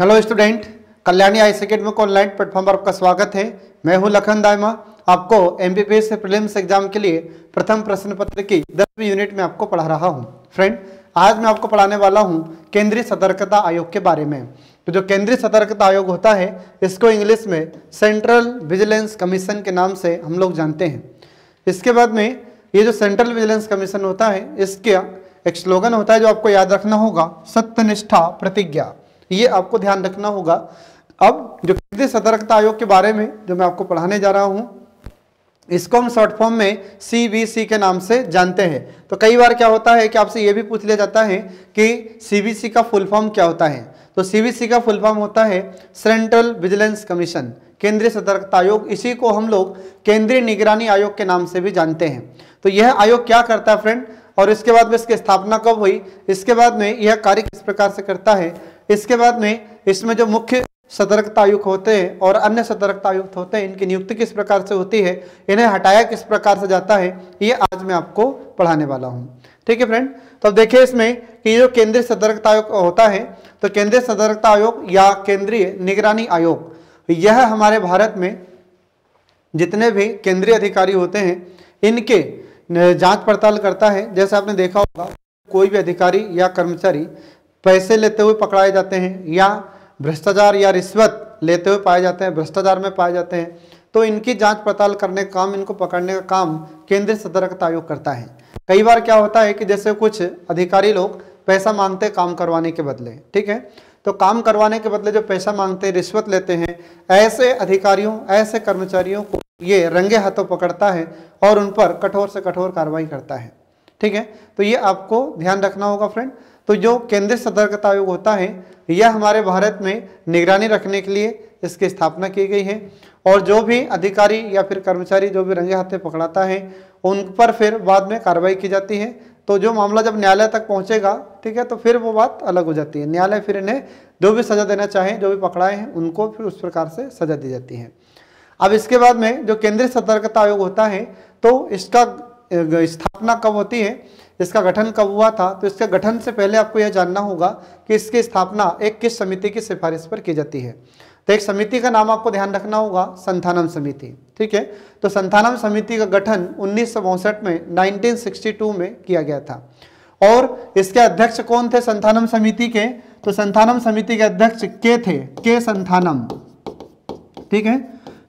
Hello student, Kalyani IAS academy को online platform पर आपका स्वागत है। मैं हूं लखन दाइमा। आपको एमबीबीएस से प्रीलिम्स एग्जाम के लिए प्रथम प्रश्न पत्र की 10वीं यूनिट में आपको पढ़ा रहा हूं। फ्रेंड, आज मैं आपको पढ़ाने वाला हूं केंद्रीय सतर्कता आयोग के बारे में। तो जो केंद्रीय सतर्कता आयोग होता है, इसको इंग्लिश में सेंट्रल विजिलेंस कमीशन के नाम से हम लोग जानते हैं। इसके बाद में ये जो सेंट्रल विजिलेंस कमीशन होता है, इसके एक स्लोगन होता है जो आपको याद रखना होगा, सत्यनिष्ठा प्रतिज्ञा। ये आपको ध्यान रखना होगा। अब जो केंद्रीय सतर्कता आयोग के बारे में जो मैं आपको पढ़ाने जा रहा हूं, इसको हम शॉर्ट फॉर्म में सीबीसी के नाम से जानते हैं। तो कई बार क्या होता है कि आपसे ये भी पूछ लिया जाता है कि सीबीसी का फुल फॉर्म क्या होता है। तो सीबीसी का फुल फॉर्म होता है सेंट्रल विजिलेंस कमीशन, केंद्रीय सतर्कता आयोग। इसी को हम लोग केंद्रीय निगरानी आयोग के नाम से भी जानते हैं। तो यह आयोग क्या करता है फ्रेंड, और इसके बाद में इसकी स्थापना कब हुई, इसके बाद में यह कार्य किस प्रकार से करता है, इसके बाद में इसमें जो मुख्य सतर्कता आयुक्त होते हैं और अन्य सतर्कता आयुक्त होते हैं, इनकी नियुक्ति किस प्रकार से होती है, इन्हें हटाया किस प्रकार से जाता है, ये आज मैं आपको पढ़ाने वाला हूं। ठीक है फ्रेंड। तो अब देखिए इसमें कि जो केंद्रीय सतर्कता आयोग होता है, तो केंद्रीय सतर्कता आयोग या केंद्रीय निगरानी आयोग, यह हमारे भारत में जितने भी केंद्रीय अधिकारी होते हैं, इनके जांच पड़ताल करता है। जैसे आपने देखा होगा, कोई भी अधिकारी या कर्मचारी पैसे लेते हुए पकड़ाए जाते हैं या भ्रष्टाचार या रिश्वत लेते हुए पाए जाते हैं, भ्रष्टाचार में पाए जाते हैं, तो इनकी जांच पड़ताल करने का काम, इनको पकड़ने का काम केंद्रीय सतर्कता आयोग करता है। कई बार क्या होता है कि जैसे कुछ अधिकारी लोग पैसा मांगते हैं काम करवाने के बदले, ठीक है, तो काम करवाने के बदले जो पैसा मांगते हैं, रिश्वत लेते हैं, ऐसे अधिकारियों, ऐसे कर्मचारियों को ये रंगे हाथों पकड़ता है और उन पर कठोर से कठोर कार्रवाई करता है। ठीक है, तो ये आपको ध्यान रखना होगा फ्रेंड। तो जो केंद्रीय सतर्कता आयोग होता है, यह हमारे भारत में निगरानी रखने के लिए इसकी स्थापना की गई है, और जो भी अधिकारी या फिर कर्मचारी जो भी रंगे हाथे पकड़ाता है, उन पर फिर बाद में कार्रवाई की जाती है। तो जो मामला जब न्यायालय तक पहुंचेगा, ठीक है, तो फिर वो बात अलग हो जाती है। न्यायालय फिर इन्हें जो भी सजा देना चाहे, जो भी पकड़ाए हैं, उनको फिर उस प्रकार से सजा दी जाती है। अब इसके बाद में जो केंद्रीय सतर्कता आयोग होता है, तो इसका स्थापना कब होती है, इसका गठन कब हुआ था, तो इसके गठन से पहले आपको यह जानना होगा कि इसकी स्थापना एक किस समिति की सिफारिश पर की जाती है। तो एक समिति का नाम आपको ध्यान रखना होगा, संथानम समिति। ठीक है, तो संथानम समिति का गठन 1962 में 1962 में किया गया था। और इसके अध्यक्ष कौन थे संथानम समिति के, तो संथानम समिति के अध्यक्ष के संथानम। ठीक है,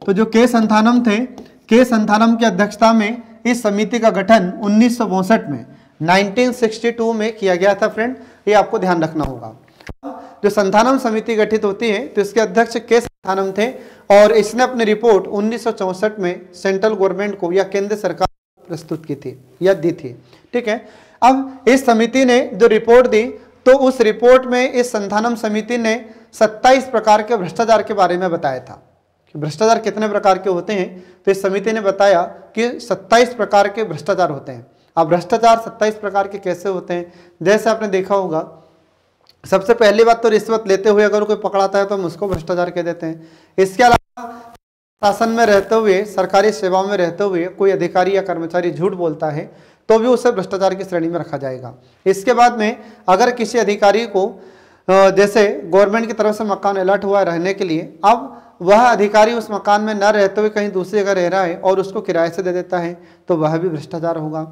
तो जो के संथानम थे, के संथानम की अध्यक्षता में इस समिति का गठन 1962 में 1962 में किया गया था फ्रेंड, ये आपको ध्यान रखना होगा। जो संथानम समिति गठित होती है, तो इसके अध्यक्ष के संथानम थे, और इसने अपनी रिपोर्ट 1964 में सेंट्रल गवर्नमेंट को या केंद्र सरकार को प्रस्तुत की थी या दी थी। ठीक है, अब इस समिति ने जो रिपोर्ट दी, तो उस रिपोर्ट में इस संथानम समिति ने 27 प्रकार के भ्रष्टाचार के बारे में बताया था। भ्रष्टाचार कितने प्रकार के होते हैं, तो इस समिति ने बताया कि 27 प्रकार के भ्रष्टाचार होते हैं। अब भ्रष्टाचार 27 प्रकार के कैसे होते हैं, जैसे आपने देखा होगा, सबसे पहली बात तो रिश्वत लेते हुए अगर कोई पकड़ाता है तो हम उसको भ्रष्टाचार कह देते हैं। इसके अलावा शासन में रहते हुए, सरकारी सेवाओं में रहते हुए कोई अधिकारी या कर्मचारी झूठ बोलता है, तो भी उसे भ्रष्टाचार की श्रेणी में रखा जाएगा। इसके बाद में अगर किसी अधिकारी को जैसे गवर्नमेंट की तरफ से मकान अलॉट हुआ है रहने के लिए, अब वह अधिकारी उस मकान में न रहते हुए कहीं दूसरी जगह रह रहा है और उसको किराए से दे देता है, तो वह भी भ्रष्टाचार होगा।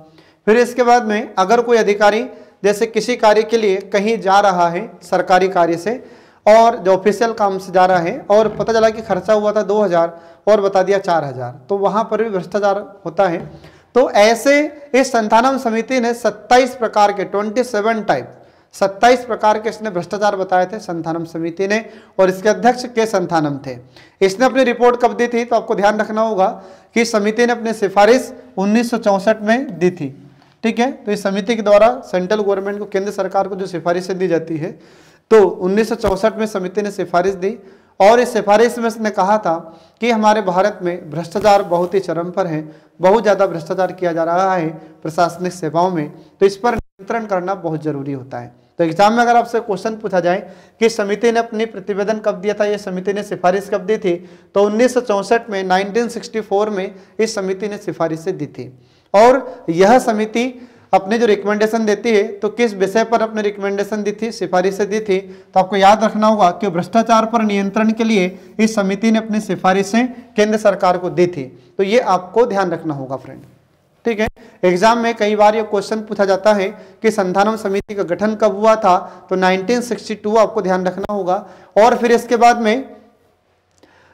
फिर इसके बाद में अगर कोई अधिकारी जैसे किसी कार्य के लिए कहीं जा रहा है सरकारी कार्य से, और जो ऑफिशियल काम से जा रहा है, और पता चला कि खर्चा हुआ था 2000 और बता दिया 4000, तो वहां पर भी भ्रष्टाचार होता है। तो ऐसे इस संथानम समिति ने 27 प्रकार के 27 प्रकार के इसने भ्रष्टाचार बताए थे संथानम समिति ने, और इसके अध्यक्ष के संथानम थे। इसने अपनी रिपोर्ट कब दी थी, तो आपको ध्यान रखना होगा कि समिति ने अपनी सिफारिश 1964 में दी थी। ठीक है, तो इस समिति के द्वारा सेंट्रल गवर्नमेंट को, केंद्र सरकार को जो सिफारिशें दी जाती है, तो 1964 में समिति ने सिफारिश दी, और इस सिफारिश में उसने कहा था कि हमारे भारत में भ्रष्टाचार बहुत ही चरम पर है, बहुत ज़्यादा भ्रष्टाचार किया जा रहा है प्रशासनिक सेवाओं में, तो इस पर नियंत्रण करना बहुत जरूरी होता है। तो एग्जाम में अगर आपसे क्वेश्चन पूछा जाए कि समिति ने अपनी प्रतिवेदन कब दिया था, ये समिति ने सिफारिश कब दी थी, तो 1964 में 1964 में इस समिति ने सिफारिशें दी थी। और यह समिति अपने जो रिकमेंडेशन देती है तो किस विषय पर अपने रिकमेंडेशन दी थी, सिफारिशें दी थी। तो आपको याद रखना होगा कि भ्रष्टाचार पर नियंत्रण के लिए इस समिति ने अपनी सिफारिशें केंद्र सरकार को दी थी। तो ये आपको ध्यान रखना होगा फ्रेंड, ठीक है। एग्जाम में कई बार ये क्वेश्चन पूछा जाता है कि संधानम समिति का गठन कब हुआ था, तो 1962 आपको ध्यान रखना होगा। और फिर इसके बाद में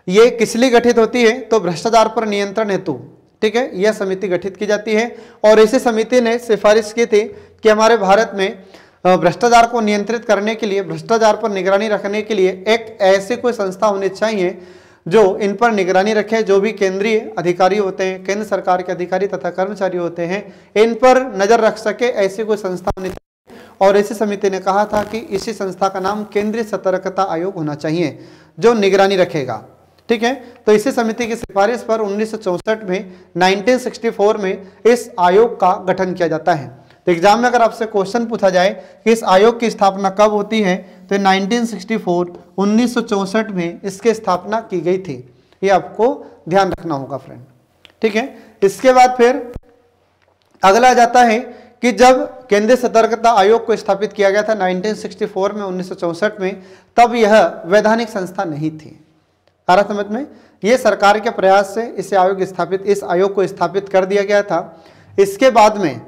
ये किस लिए गठित होती है, तो भ्रष्टाचार पर नियंत्रण हेतु, ठीक है, यह समिति गठित की जाती है। और इसी समिति ने सिफारिश की थी कि हमारे भारत में भ्रष्टाचार को नियंत्रित करने के लिए, भ्रष्टाचार पर निगरानी रखने के लिए एक ऐसी कोई संस्था होनी चाहिए जो इन पर निगरानी रखे। जो भी केंद्रीय अधिकारी होते हैं, केंद्र सरकार के अधिकारी तथा कर्मचारी होते हैं, इन पर नजर रख सके, ऐसी कोई संस्था होनी चाहिए। और इसी समिति ने कहा था कि इसी संस्था का नाम केंद्रीय सतर्कता आयोग होना चाहिए जो निगरानी रखेगा, ठीक है। तो इसी समिति की सिफारिश पर 1964 में 1964 में इस आयोग का गठन किया जाता है। तो एग्जाम में अगर आपसे क्वेश्चन पूछा जाए कि इस आयोग की स्थापना कब होती है, तो 1964 में इसकी स्थापना की गई थी। ये आपको ध्यान रखना होगा फ्रेंड, ठीक है। इसके बाद फिर अगला जाता है कि जब केंद्रीय सतर्कता आयोग को स्थापित किया गया था 1964 में, 1964 में, तब यह वैधानिक संस्था नहीं थी। आ रहा समझ में? ये सरकार के प्रयास से इस आयोग को स्थापित कर दिया गया था। इसके बाद में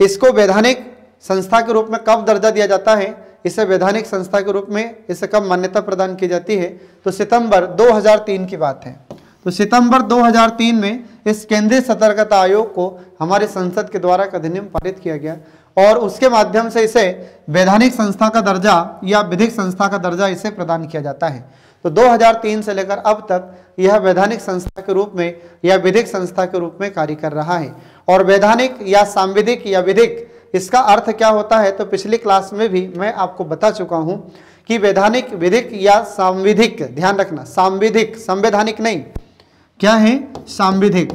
इसको वैधानिक संस्था के रूप में कब दर्जा दिया जाता है, इसे वैधानिक संस्था के रूप में इसे कब मान्यता प्रदान की जाती है, तो सितंबर 2003 की बात है। तो सितंबर 2003 में इस केंद्रीय सतर्कता आयोग को हमारे संसद के द्वारा एक अधिनियम पारित किया गया और उसके माध्यम से इसे वैधानिक संस्था का दर्जा या विधिक संस्था का दर्जा इसे प्रदान किया जाता है। तो 2003 से लेकर अब तक यह वैधानिक संस्था के रूप में या विधिक संस्था के रूप में कार्य कर रहा है। और वैधानिक या सांविधिक या विधिक, इसका अर्थ क्या होता है, तो पिछली क्लास में भी मैं आपको बता चुका हूं कि वैधानिक, विधिक या सांविधिक, ध्यान रखना, सांविधिक, संवैधानिक नहीं, क्या है, सांविधिक,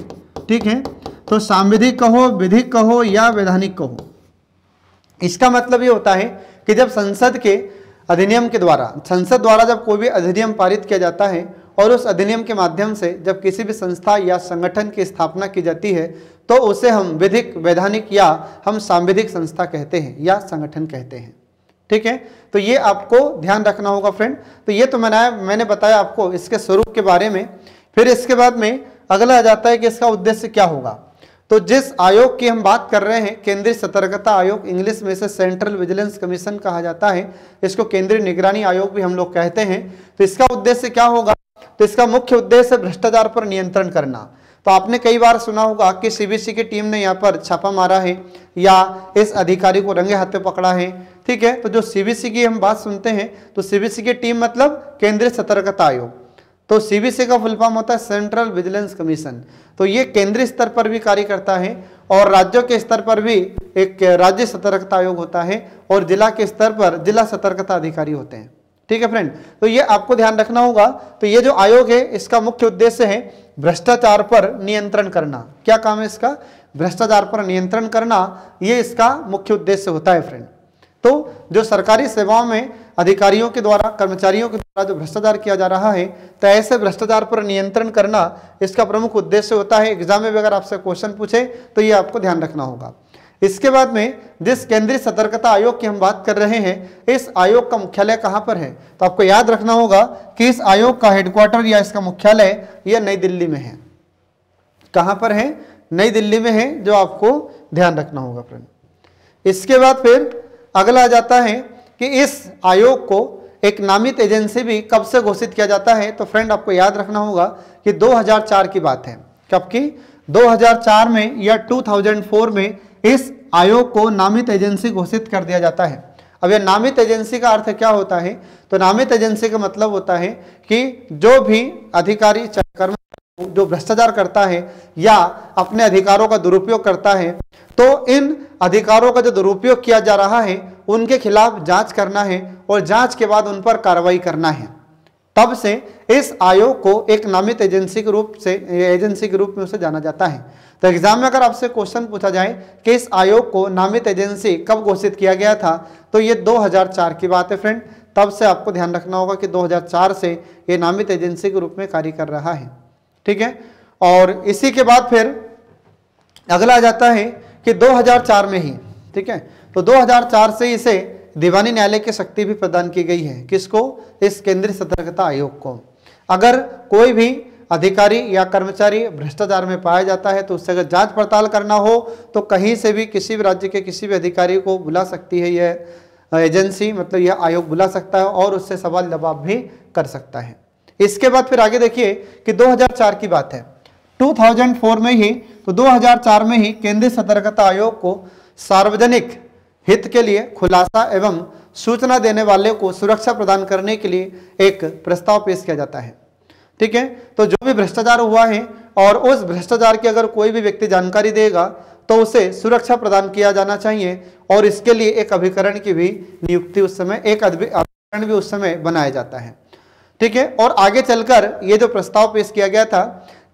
ठीक है। तो सांविधिक कहो, विधिक कहो या वैधानिक कहो, इसका मतलब ये होता है कि जब संसद के अधिनियम के द्वारा, संसद द्वारा जब कोई भी अधिनियम पारित किया जाता है और उस अधिनियम के माध्यम से जब किसी भी संस्था या संगठन की स्थापना की जाती है तो उसे हम विधिक, वैधानिक या हम सांविधिक संस्था कहते हैं या संगठन कहते हैं, ठीक है। तो ये आपको ध्यान रखना होगा फ्रेंड। तो ये तो मैंने बताया आपको इसके स्वरूप के बारे में। फिर इसके बाद में अगला आ जाता है कि इसका उद्देश्य क्या होगा। तो जिस आयोग की हम बात कर रहे हैं, केंद्रीय सतर्कता आयोग, इंग्लिश में इसे सेंट्रल विजिलेंस कमीशन कहा जाता है, इसको केंद्रीय निगरानी आयोग भी हम लोग कहते हैं। तो इसका उद्देश्य क्या होगा, तो इसका मुख्य उद्देश्य भ्रष्टाचार पर नियंत्रण करना। तो आपने कई बार सुना होगा कि सीबीसी की टीम ने यहाँ पर छापा मारा है या इस अधिकारी को रंगे हाथे पकड़ा है, ठीक है। तो जो सीबीसी की हम बात सुनते हैं तो सीबीसी की टीम मतलब केंद्रीय सतर्कता आयोग। तो सीबीसी का फुल फॉर्म होता है सेंट्रल विजिलेंस कमीशन। तो ये केंद्रीय स्तर पर भी कार्य करता है और राज्यों के स्तर पर भी एक राज्य सतर्कता आयोग होता है और जिला के स्तर पर जिला सतर्कता अधिकारी होते हैं, ठीक है फ्रेंड। तो ये आपको ध्यान रखना होगा। तो ये जो आयोग है इसका मुख्य उद्देश्य है भ्रष्टाचार पर नियंत्रण करना। क्या काम है इसका, भ्रष्टाचार पर नियंत्रण करना, ये इसका मुख्य उद्देश्य होता है फ्रेंड। तो जो सरकारी सेवाओं में अधिकारियों के द्वारा, कर्मचारियों के द्वारा जो भ्रष्टाचार किया जा रहा है, तो ऐसे भ्रष्टाचार पर नियंत्रण करना इसका प्रमुख उद्देश्य होता है। एग्जाम में भी अगर आपसे क्वेश्चन पूछे तो ये आपको ध्यान रखना होगा। इसके बाद में जिस केंद्रीय सतर्कता आयोग की हम बात कर रहे हैं, इस आयोग का मुख्यालय कहाँ पर है, तो आपको याद रखना होगा कि इस आयोग का हेडक्वार्टर या इसका मुख्यालय यह नई दिल्ली में है। कहाँ पर है, नई दिल्ली में है, जो आपको ध्यान रखना होगा फ्रेंड। इसके बाद फिर अगला आ जाता है कि इस आयोग को एक नामित एजेंसी भी कब से घोषित किया जाता है, तो फ्रेंड आपको याद रखना होगा कि 2004 की बात है। कब की, 2004 में या 2004 में इस आयोग को नामित एजेंसी घोषित कर दिया जाता है। अब यह नामित एजेंसी का अर्थ क्या होता है, तो नामित एजेंसी का मतलब होता है कि जो भी अधिकारी, कर्मचारी जो भ्रष्टाचार करता है या अपने अधिकारों का दुरुपयोग करता है, तो इन अधिकारों का जो दुरुपयोग किया जा रहा है उनके खिलाफ जांच करना है और जांच के बाद उन पर कार्रवाई करना है। तब से इस आयोग को एक नामित एजेंसी के रूप में उसे जाना जाता है। तो एग्जाम में अगर आपसे क्वेश्चन पूछा जाए कि इस आयोग को नामित एजेंसी कब घोषित किया गया था, तो ये 2004 की बात है फ्रेंड। तब से आपको ध्यान रखना होगा कि 2004 से ये नामित एजेंसी के रूप में कार्य कर रहा है, ठीक है। और इसी के बाद फिर अगला आ जाता है कि 2004 में ही ठीक है। तो 2004 से इसे दीवानी न्यायालय की शक्ति भी प्रदान की गई है। किसको? इस केंद्रीय सतर्कता आयोग को। अगर कोई भी अधिकारी या कर्मचारी भ्रष्टाचार में पाया जाता है तो उससे अगर जांच पड़ताल करना हो तो कहीं से भी किसी भी राज्य के किसी भी अधिकारी को बुला सकती है यह एजेंसी, मतलब यह आयोग बुला सकता है और उससे सवाल जवाब भी कर सकता है। इसके बाद फिर आगे देखिए कि 2004 की बात है। 2004 में ही, तो 2004 में ही केंद्रीय सतर्कता आयोग को सार्वजनिक हित के लिए खुलासा एवं सूचना देने वाले को सुरक्षा प्रदान करने के लिए एक प्रस्ताव पेश किया जाता है। ठीक है। तो जो भी भ्रष्टाचार हुआ है और उस भ्रष्टाचार की अगर कोई भी व्यक्ति जानकारी देगा तो उसे सुरक्षा प्रदान किया जाना चाहिए और इसके लिए एक अभिकरण की भी नियुक्ति उस समय, एक अभिकरण भी उस समय बनाया जाता है। ठीक है। और आगे चलकर ये जो प्रस्ताव पेश किया गया था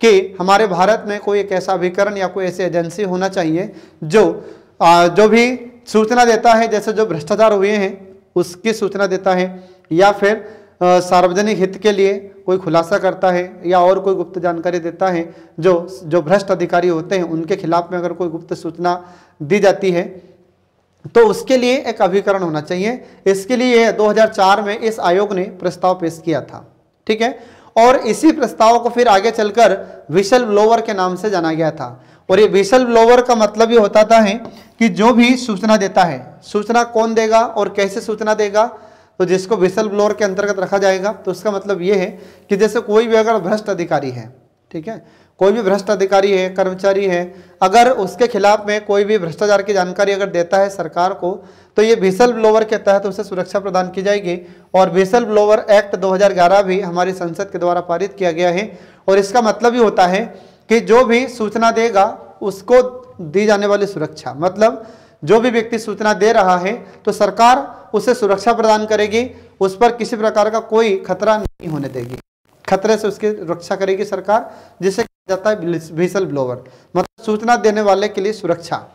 कि हमारे भारत में कोई एक ऐसा अभिकरण या कोई ऐसी एजेंसी होना चाहिए जो भी सूचना देता है, जैसे जो भ्रष्टाचार हुए हैं उसकी सूचना देता है या फिर सार्वजनिक हित के लिए कोई खुलासा करता है या और कोई गुप्त जानकारी देता है। जो भ्रष्ट अधिकारी होते हैं उनके खिलाफ में अगर कोई गुप्त सूचना दी जाती है तो उसके लिए एक अभिकरण होना चाहिए। इसके लिए 2004 में इस आयोग ने प्रस्ताव पेश किया था। ठीक है। और इसी प्रस्ताव को फिर आगे चलकर विसल ब्लोवर के नाम से जाना गया था। और ये विसल ब्लोवर का मतलब ये होता है कि जो भी सूचना देता है, सूचना कौन देगा और कैसे सूचना देगा, तो जिसको विसल ब्लोअर के अंतर्गत रखा जाएगा। तो उसका मतलब ये है कि जैसे कोई भी अगर भ्रष्ट अधिकारी है, ठीक है, कोई भी भ्रष्ट अधिकारी है, कर्मचारी है, अगर उसके खिलाफ में कोई भी भ्रष्टाचार की जानकारी अगर देता है सरकार को तो ये विसल ब्लोअर के तहत उसे सुरक्षा प्रदान की जाएगी। और विसल ब्लोअर एक्ट 2011 भी हमारी संसद के द्वारा पारित किया गया है। और इसका मतलब ये होता है कि जो भी सूचना देगा उसको दी जाने वाली सुरक्षा, मतलब जो भी व्यक्ति सूचना दे रहा है तो सरकार उसे सुरक्षा प्रदान करेगी, उस पर किसी प्रकार का कोई खतरा नहीं होने देगी, खतरे से उसकी रक्षा करेगी सरकार, जिसे कहा जाता है विसल ब्लोअर, मतलब सूचना देने वाले के लिए सुरक्षा।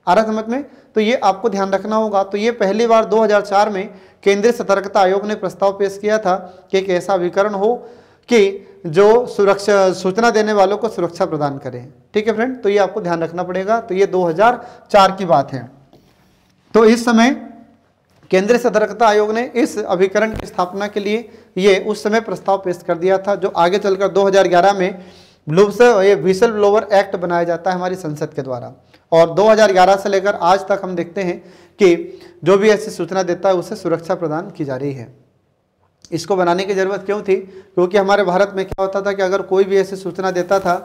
आ रहा समझ में? तो ये आपको ध्यान रखना होगा। तो ये पहली बार 2004 में केंद्रीय सतर्कता आयोग ने प्रस्ताव पेश किया था कि एक ऐसा अभिकरण हो कि जो सुरक्षा सूचना देने वालों को सुरक्षा प्रदान करे। ठीक है फ्रेंड, तो ये आपको ध्यान रखना पड़ेगा। तो ये 2004 की बात है। तो इस समय केंद्रीय सतर्कता आयोग ने इस अभिकरण की स्थापना के लिए ये उस समय प्रस्ताव पेश कर दिया था, जो आगे चलकर 2011 में ये विसल ब्लोअर एक्ट बनाया जाता है हमारी संसद के द्वारा। और 2011 से लेकर आज तक हम देखते हैं कि जो भी ऐसी सूचना देता है उसे सुरक्षा प्रदान की जा रही है। इसको बनाने की जरूरत क्यों थी? क्योंकि हमारे भारत में क्या होता था कि अगर कोई भी ऐसी सूचना देता था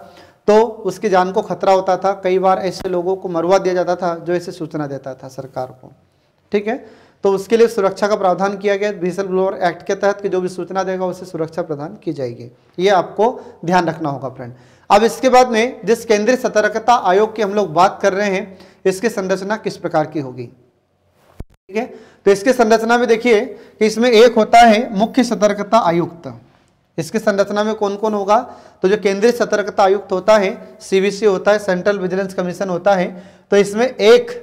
तो उसकी जान को खतरा होता था। कई बार ऐसे लोगों को मरवा दिया जाता था जो ऐसी सूचना देता था सरकार को। ठीक है। तो उसके लिए सुरक्षा का प्रावधान किया गया विसल ब्लोअर एक्ट के तहत कि जो भी सूचना देगा उसे सुरक्षा प्रदान की जाएगी। ये आपको ध्यान रखना होगा फ्रेंड। अब इसके बाद में जिस केंद्रीय सतर्कता आयोग की हम लोग बात कर रहे हैं, इसकी संरचना किस प्रकार की होगी? ठीक है। तो इसकी संरचना में देखिए कि इसमें एक होता है मुख्य सतर्कता आयुक्त। इसकी संरचना में कौन कौन होगा? तो जो केंद्रीय सतर्कता आयुक्त होता है, सीवीसी होता है, सेंट्रल विजिलेंस कमीशन होता है। तो इसमें एक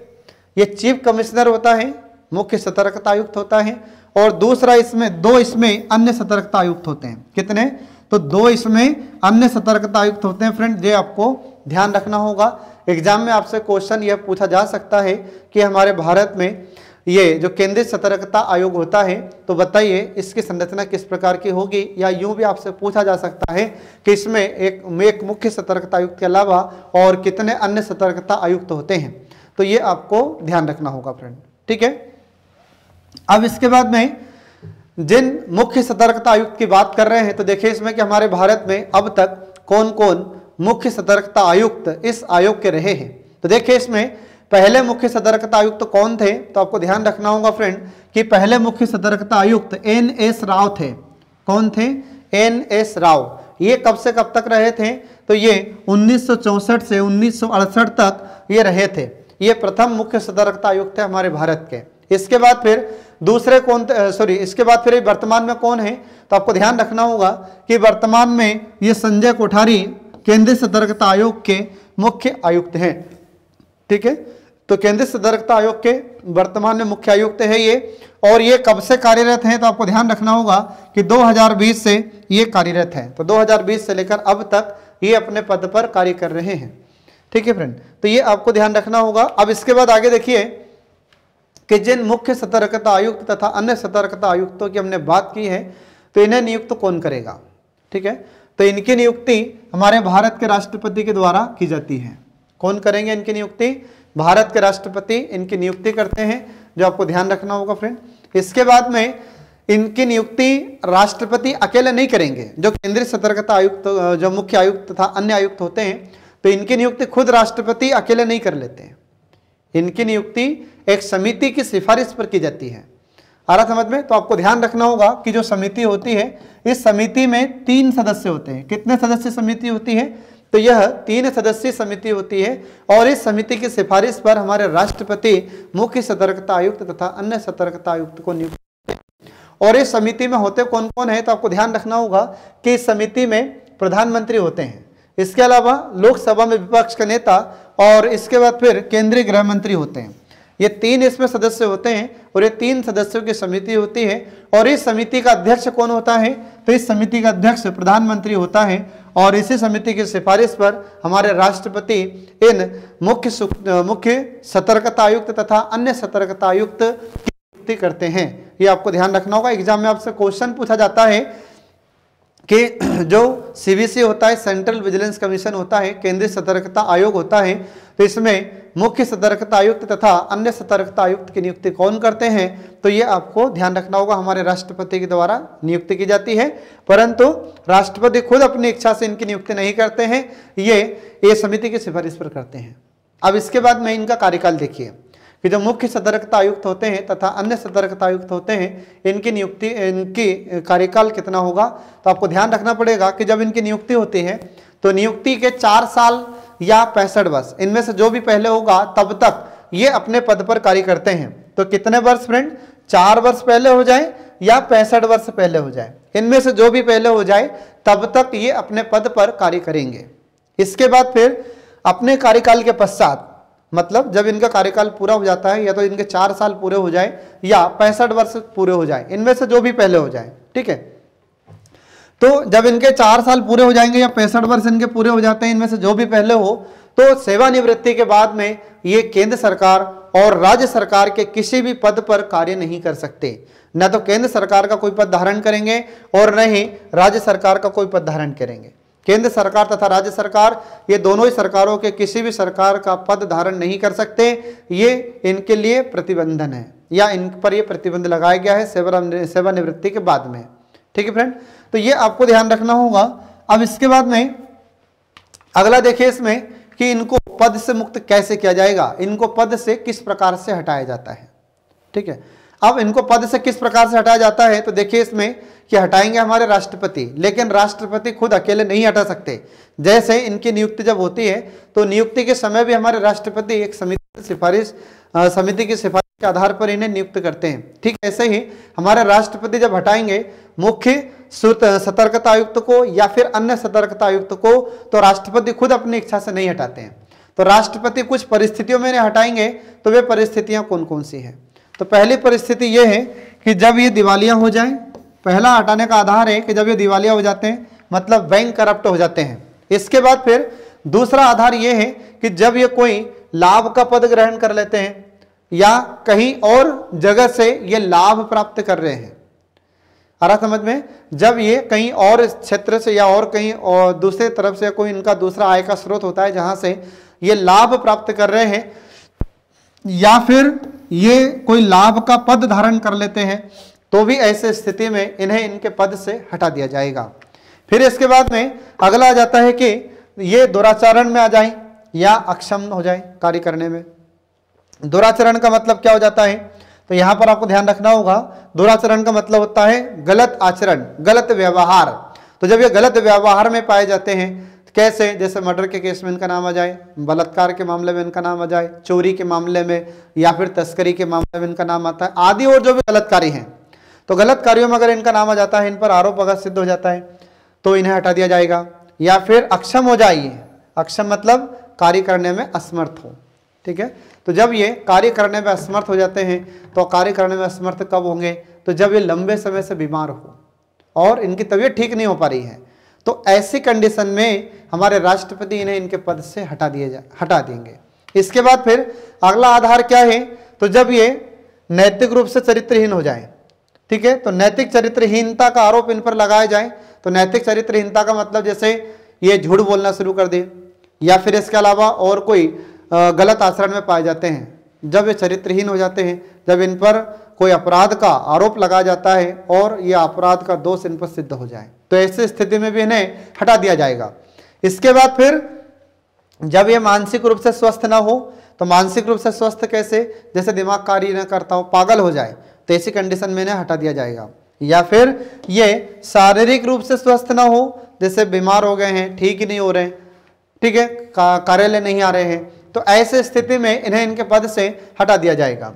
ये चीफ कमिश्नर होता है, मुख्य सतर्कता आयुक्त होता है, और दूसरा दो इसमें अन्य सतर्कता आयुक्त होते हैं। कितने? तो 2 इसमें अन्य सतर्कता आयुक्त होते हैं फ्रेंड। ये आपको ध्यान रखना होगा। एग्जाम में आपसे क्वेश्चन यह पूछा जा सकता है कि हमारे भारत में ये जो केंद्रीय सतर्कता आयोग होता है, तो बताइए इसकी संरचना किस प्रकार की होगी, या यूं भी आपसे पूछा जा सकता है कि इसमें एक मुख्य सतर्कता आयुक्त के अलावा और कितने अन्य सतर्कता आयुक्त होते हैं। तो ये आपको ध्यान रखना होगा फ्रेंड। ठीक है। अब इसके बाद में जिन मुख्य सतर्कता आयुक्त की बात कर रहे हैं, तो देखिए इसमें कि हमारे भारत में अब तक कौन कौन मुख्य सतर्कता आयुक्त इस आयोग के रहे हैं। तो देखिए इसमें पहले मुख्य सतर्कता आयुक्त कौन थे? तो आपको ध्यान रखना होगा फ्रेंड कि पहले मुख्य सतर्कता आयुक्त NS राव थे। कौन थे? NS राव। ये कब से कब तक रहे थे? तो ये 1964 से 1968 तक ये रहे थे। ये प्रथम मुख्य सतर्कता आयुक्त थे हमारे भारत के। इसके बाद फिर दूसरे कौन थे? इसके बाद फिर वर्तमान में कौन है? तो आपको ध्यान रखना होगा कि वर्तमान में ये संजय कोठारी केंद्रीय सतर्कता आयोग के मुख्य आयुक्त हैं। ठीक है। तो केंद्रीय सतर्कता आयोग के वर्तमान में मुख्य आयुक्त है ये, और ये कब से कार्यरत हैं? तो आपको ध्यान रखना होगा कि 2020 से ये कार्यरत हैं। तो 2020 से लेकर अब तक ये अपने पद पर कार्य कर रहे हैं। ठीक है फ्रेंड, तो ये आपको ध्यान रखना होगा। अब इसके बाद आगे देखिए कि जिन मुख्य सतर्कता आयुक्त तथा अन्य सतर्कता आयुक्तों की हमने बात की है, तो इन्हें नियुक्त कौन करेगा? ठीक है, तो इनकी नियुक्ति हमारे भारत के राष्ट्रपति के द्वारा की जाती है। कौन करेंगे इनकी नियुक्ति? भारत के राष्ट्रपति इनकी नियुक्ति करते हैं, जो आपको ध्यान रखना होगा फ्रेंड। इसके बाद में इनकी नियुक्ति राष्ट्रपति अकेले नहीं करेंगे। जो केंद्रीय सतर्कता आयुक्त, जो मुख्य आयुक्त तथा अन्य आयुक्त होते हैं, तो इनकी नियुक्ति खुद राष्ट्रपति अकेले नहीं कर लेते हैं। इनकी नियुक्ति एक समिति की सिफारिश पर की जाती है। आ रहा समझ में? तो आपको ध्यान रखना होगा कि जो समिति होती है, इस समिति में 3 सदस्य होते हैं। कितने सदस्य समिति होती है? तो यह 3 सदस्यीय समिति होती है और इस समिति की सिफारिश पर हमारे राष्ट्रपति मुख्य सतर्कता आयुक्त तथा अन्य सतर्कता आयुक्त को नियुक्त करते हैं। और इस समिति में होते कौन कौन है? तो आपको ध्यान रखना होगा कि इस समिति में प्रधानमंत्री होते हैं, इसके अलावा लोकसभा में विपक्ष के नेता और इसके बाद फिर केंद्रीय गृह मंत्री होते हैं। ये 3 इसमें सदस्य होते हैं और ये 3 सदस्यों की समिति होती है। और इस समिति का अध्यक्ष कौन होता है? तो इस समिति का अध्यक्ष प्रधानमंत्री होता है और इसी समिति की सिफारिश पर हमारे राष्ट्रपति इन मुख्य सतर्कता आयुक्त तथा अन्य सतर्कता आयुक्त की नियुक्ति करते हैं। ये आपको ध्यान रखना होगा। एग्जाम में आपसे क्वेश्चन पूछा जाता है कि जो सीवीसी होता है, सेंट्रल विजिलेंस कमीशन होता है, केंद्रीय सतर्कता आयोग होता है, तो इसमें मुख्य सतर्कता आयुक्त तथा अन्य सतर्कता आयुक्त की नियुक्ति कौन करते हैं? तो ये आपको ध्यान रखना होगा, हमारे राष्ट्रपति के द्वारा नियुक्ति की जाती है। परंतु राष्ट्रपति खुद अपनी इच्छा से इनकी नियुक्ति नहीं करते हैं, ये समिति की सिफारिश पर करते हैं। अब इसके बाद में इनका कार्यकाल देखिए कि जो मुख्य सतर्कता आयुक्त होते हैं तथा अन्य सतर्कता आयुक्त होते हैं, इनकी कार्यकाल कितना होगा? तो आपको ध्यान रखना पड़ेगा कि जब इनकी नियुक्ति होती है तो नियुक्ति के 4 साल या 65 वर्ष, इनमें से जो भी पहले होगा तब तक ये अपने पद पर कार्य करते हैं। तो कितने वर्ष फ्रेंड? 4 वर्ष पहले हो जाए या 65 वर्ष पहले हो जाए, इनमें से जो भी पहले हो जाए तब तक ये अपने पद पर कार्य करेंगे। इसके बाद फिर अपने कार्यकाल के पश्चात, मतलब जब इनका कार्यकाल पूरा हो जाता है, या तो इनके 4 साल पूरे हो जाए या 65 वर्ष पूरे हो जाए, इनमें से जो भी पहले हो जाए, ठीक है। तो जब इनके 4 साल पूरे हो जाएंगे या 65 वर्ष इनके पूरे हो जाते हैं, इनमें से जो भी पहले हो, तो सेवानिवृत्ति के बाद में ये केंद्र सरकार और राज्य सरकार के किसी भी पद पर कार्य नहीं कर सकते। न तो केंद्र सरकार का कोई पद धारण करेंगे और न ही राज्य सरकार का कोई पद धारण करेंगे। केंद्र सरकार तथा राज्य सरकार, ये दोनों ही सरकारों के किसी भी सरकार का पद धारण नहीं कर सकते। ये इनके लिए प्रतिबंधन है, या इन पर ये प्रतिबंध लगाया गया है सेवानिवृत्ति के बाद में। ठीक है फ्रेंड, तो ये आपको ध्यान रखना होगा। अब इसके बाद में अगला देखिए इसमें कि इनको पद से मुक्त कैसे किया जाएगा, इनको पद से किस प्रकार से हटाया जाता है। ठीक है, अब इनको पद से किस प्रकार से हटाया जाता है, तो देखिए इसमें कि हटाएंगे हमारे राष्ट्रपति, लेकिन राष्ट्रपति खुद अकेले नहीं हटा सकते। जैसे इनकी नियुक्ति जब होती है तो नियुक्ति के समय भी हमारे राष्ट्रपति एक समिति की सिफारिश के आधार पर इन्हें नियुक्त करते हैं। ठीक ऐसे ही हमारे राष्ट्रपति जब हटाएंगे मुख्य सतर्कता आयुक्त को या फिर अन्य सतर्कता आयुक्त को, तो राष्ट्रपति खुद अपनी इच्छा से नहीं हटाते हैं। तो राष्ट्रपति कुछ परिस्थितियों में इन्हें हटाएंगे, तो वे परिस्थितियां कौन कौन सी हैं? तो पहली परिस्थिति यह है कि जब ये दिवालिया हो जाए। पहला हटाने का आधार है कि जब ये दिवालिया हो जाते हैं, मतलब बैंक करप्ट हो जाते हैं। इसके बाद फिर दूसरा आधार ये है कि जब ये कोई लाभ का पद ग्रहण कर लेते हैं या कहीं और जगह से ये लाभ प्राप्त कर रहे हैं। आ रहा समझ में? जब ये कहीं और क्षेत्र से या और कहीं और दूसरे तरफ से कोई इनका दूसरा आय का स्रोत होता है जहां से ये लाभ प्राप्त कर रहे हैं, या फिर ये कोई लाभ का पद धारण कर लेते हैं, तो भी ऐसे स्थिति में इन्हें इनके पद से हटा दिया जाएगा। फिर इसके बाद में अगला आ जाता है कि ये दुराचरण में आ जाए या अक्षम हो जाए कार्य करने में। दुराचरण का मतलब क्या हो जाता है, तो यहां पर आपको ध्यान रखना होगा। दुराचरण का मतलब होता है गलत आचरण, गलत व्यवहार। तो जब ये गलत व्यवहार में पाए जाते हैं, कैसे? जैसे मर्डर के केस में इनका नाम आ जाए, बलात्कार के मामले में इनका नाम आ जाए, चोरी के मामले में या फिर तस्करी के मामले में इनका नाम आता है, आदि और जो भी गलत कार्य हैं, तो गलत कार्यों में अगर इनका नाम आ जाता है, इन पर आरोप अगर सिद्ध हो जाता है, तो इन्हें हटा दिया जाएगा। या फिर अक्षम हो जाइए, अक्षम मतलब कार्य करने में असमर्थ हो। ठीक है, तो जब ये कार्य करने में असमर्थ हो जाते हैं, तो कार्य करने में असमर्थ कब होंगे? तो जब ये लंबे समय से बीमार हो और इनकी तबीयत ठीक नहीं हो पा रही है, तो ऐसी कंडीशन में हमारे राष्ट्रपति इन्हें इनके पद से हटा देंगे। इसके बाद फिर अगला आधार क्या है, तो जब ये नैतिक रूप से चरित्रहीन हो जाए, ठीक है। तो नैतिक चरित्रहीनता का आरोप इन पर लगाया जाए। तो नैतिक चरित्रहीनता का मतलब जैसे ये झूठ बोलना शुरू कर दे, या फिर इसके अलावा और कोई गलत आचरण में पाए जाते हैं, जब ये चरित्रहीन हो जाते हैं, जब इन पर कोई अपराध का आरोप लगाया जाता है और ये अपराध का दोष इन पर सिद्ध हो जाए, तो ऐसी स्थिति में भी इन्हें हटा दिया जाएगा। इसके बाद फिर जब ये मानसिक रूप से स्वस्थ ना हो, तो मानसिक रूप से स्वस्थ कैसे, जैसे दिमाग कार्य न करता हो, पागल हो जाए, तो ऐसी कंडीशन में इन्हें हटा दिया जाएगा। या फिर ये शारीरिक रूप से स्वस्थ ना हो, जैसे बीमार हो गए हैं, ठीक ही नहीं हो रहे हैं, ठीक है, कार्यालय नहीं आ रहे हैं, तो ऐसे स्थिति में इन्हें इनके पद से हटा दिया जाएगा।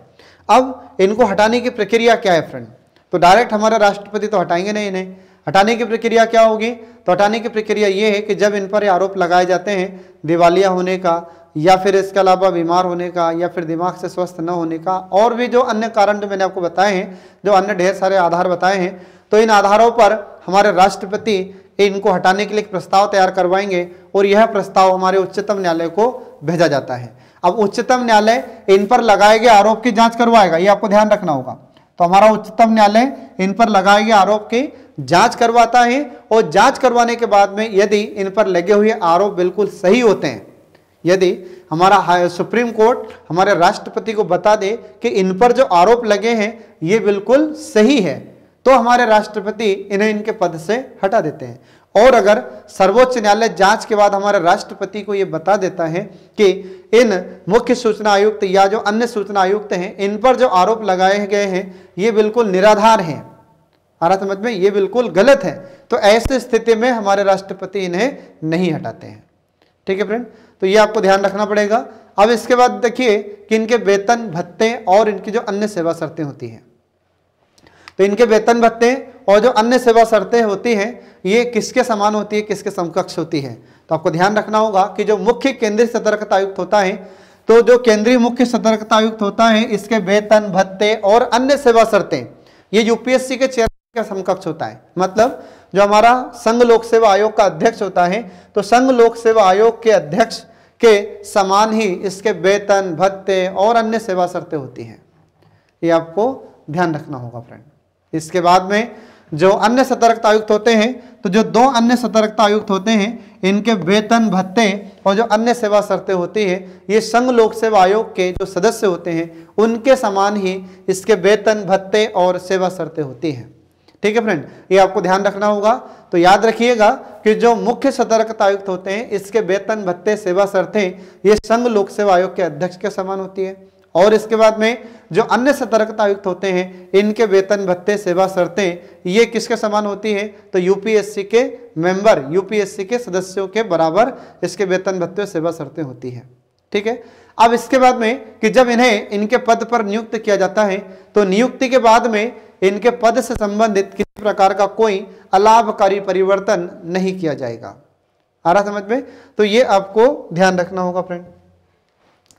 अब इनको हटाने की प्रक्रिया क्या है फ्रेंड, तो डायरेक्ट हमारे राष्ट्रपति तो हटाएंगे नहीं, इन्हें हटाने की प्रक्रिया क्या होगी, तो हटाने की प्रक्रिया ये है कि जब इन पर आरोप लगाए जाते हैं दिवालिया होने का, या फिर इसके अलावा बीमार होने का, या फिर दिमाग से स्वस्थ न होने का, और भी जो अन्य कारण जो मैंने आपको बताए हैं, जो अन्य ढेर सारे आधार बताए हैं, तो इन आधारों पर हमारे राष्ट्रपति इनको हटाने के लिए एक प्रस्ताव तैयार करवाएंगे और यह प्रस्ताव हमारे उच्चतम न्यायालय को भेजा जाता है। अब उच्चतम न्यायालय इन पर लगाए गए आरोप की जांच करवाएगा, ये आपको ध्यान रखना होगा। तो हमारा उच्चतम न्यायालय इन पर लगाए गए आरोप की जांच करवाता है, और जांच करवाने के बाद में यदि इन पर लगे हुए आरोप बिल्कुल सही होते हैं, यदि हमारा सुप्रीम कोर्ट हमारे राष्ट्रपति को बता दे कि इन पर जो आरोप लगे हैं ये बिल्कुल सही है, तो हमारे राष्ट्रपति इन्हें इनके पद से हटा देते हैं। और अगर सर्वोच्च न्यायालय जांच के बाद हमारे राष्ट्रपति को यह बता देता है कि इन मुख्य सूचना आयुक्त या जो अन्य सूचना आयुक्त हैं, इन पर जो आरोप लगाए गए हैं ये बिल्कुल निराधार हैं, आ रहा समझ में, ये बिल्कुल गलत है, तो ऐसी स्थिति में हमारे राष्ट्रपति इन्हें नहीं हटाते हैं। ठीक है फ्रेंड, तो ये आपको ध्यान रखना पड़ेगा। अब इसके बाद देखिए कि इनके वेतन भत्ते और इनकी जो अन्य सेवा शर्तें होती हैं, तो इनके वेतन भत्ते और जो अन्य सेवा शर्तें होती हैं ये किसके समान होती है, किसके समकक्ष होती है। तो आपको ध्यान रखना होगा कि जो मुख्य केंद्रीय सतर्कता आयुक्त होता है, तो जो केंद्रीय मुख्य सतर्कता आयुक्त होता है, इसके वेतन भत्ते और अन्य सेवा शर्तें ये यूपीएससी के चेयरमैन के समकक्ष होता है। मतलब जो हमारा संघ लोक सेवा आयोग का अध्यक्ष होता है, तो संघ लोक सेवा आयोग के अध्यक्ष के समान ही इसके वेतन भत्ते और अन्य सेवा शर्तें होती हैं, ये आपको ध्यान रखना होगा फ्रेंड। इसके बाद में जो अन्य सतर्कता आयुक्त होते हैं, तो जो दो अन्य सतर्कता आयुक्त होते हैं, इनके वेतन भत्ते और जो अन्य सेवा शर्तें होती है ये संघ लोक सेवा आयोग के जो सदस्य होते हैं उनके समान ही इसके वेतन भत्ते और सेवा शर्तें होती हैं। ठीक है फ्रेंड, ये आपको ध्यान रखना होगा। तो याद रखिएगा कि जो मुख्य सतर्कता आयुक्त होते हैं इसके वेतन भत्ते सेवा शर्तें ये संघ लोक सेवा आयोग के अध्यक्ष के समान होती है, और इसके बाद में जो अन्य सतर्कता आयुक्त होते हैं इनके वेतन भत्ते सेवा शर्तें ये किसके समान होती है, तो यूपीएससी के मेंबर, यूपीएससी के सदस्यों के बराबर इसके वेतन भत्ते सेवा शर्तें होती है। ठीक है, अब इसके बाद में कि जब इन्हें इनके पद पर नियुक्त किया जाता है, तो नियुक्ति के बाद में इनके पद से संबंधित किसी प्रकार का कोई अलाभकारी परिवर्तन नहीं किया जाएगा। आ रहा समझ में, तो ये आपको ध्यान रखना होगा फ्रेंड।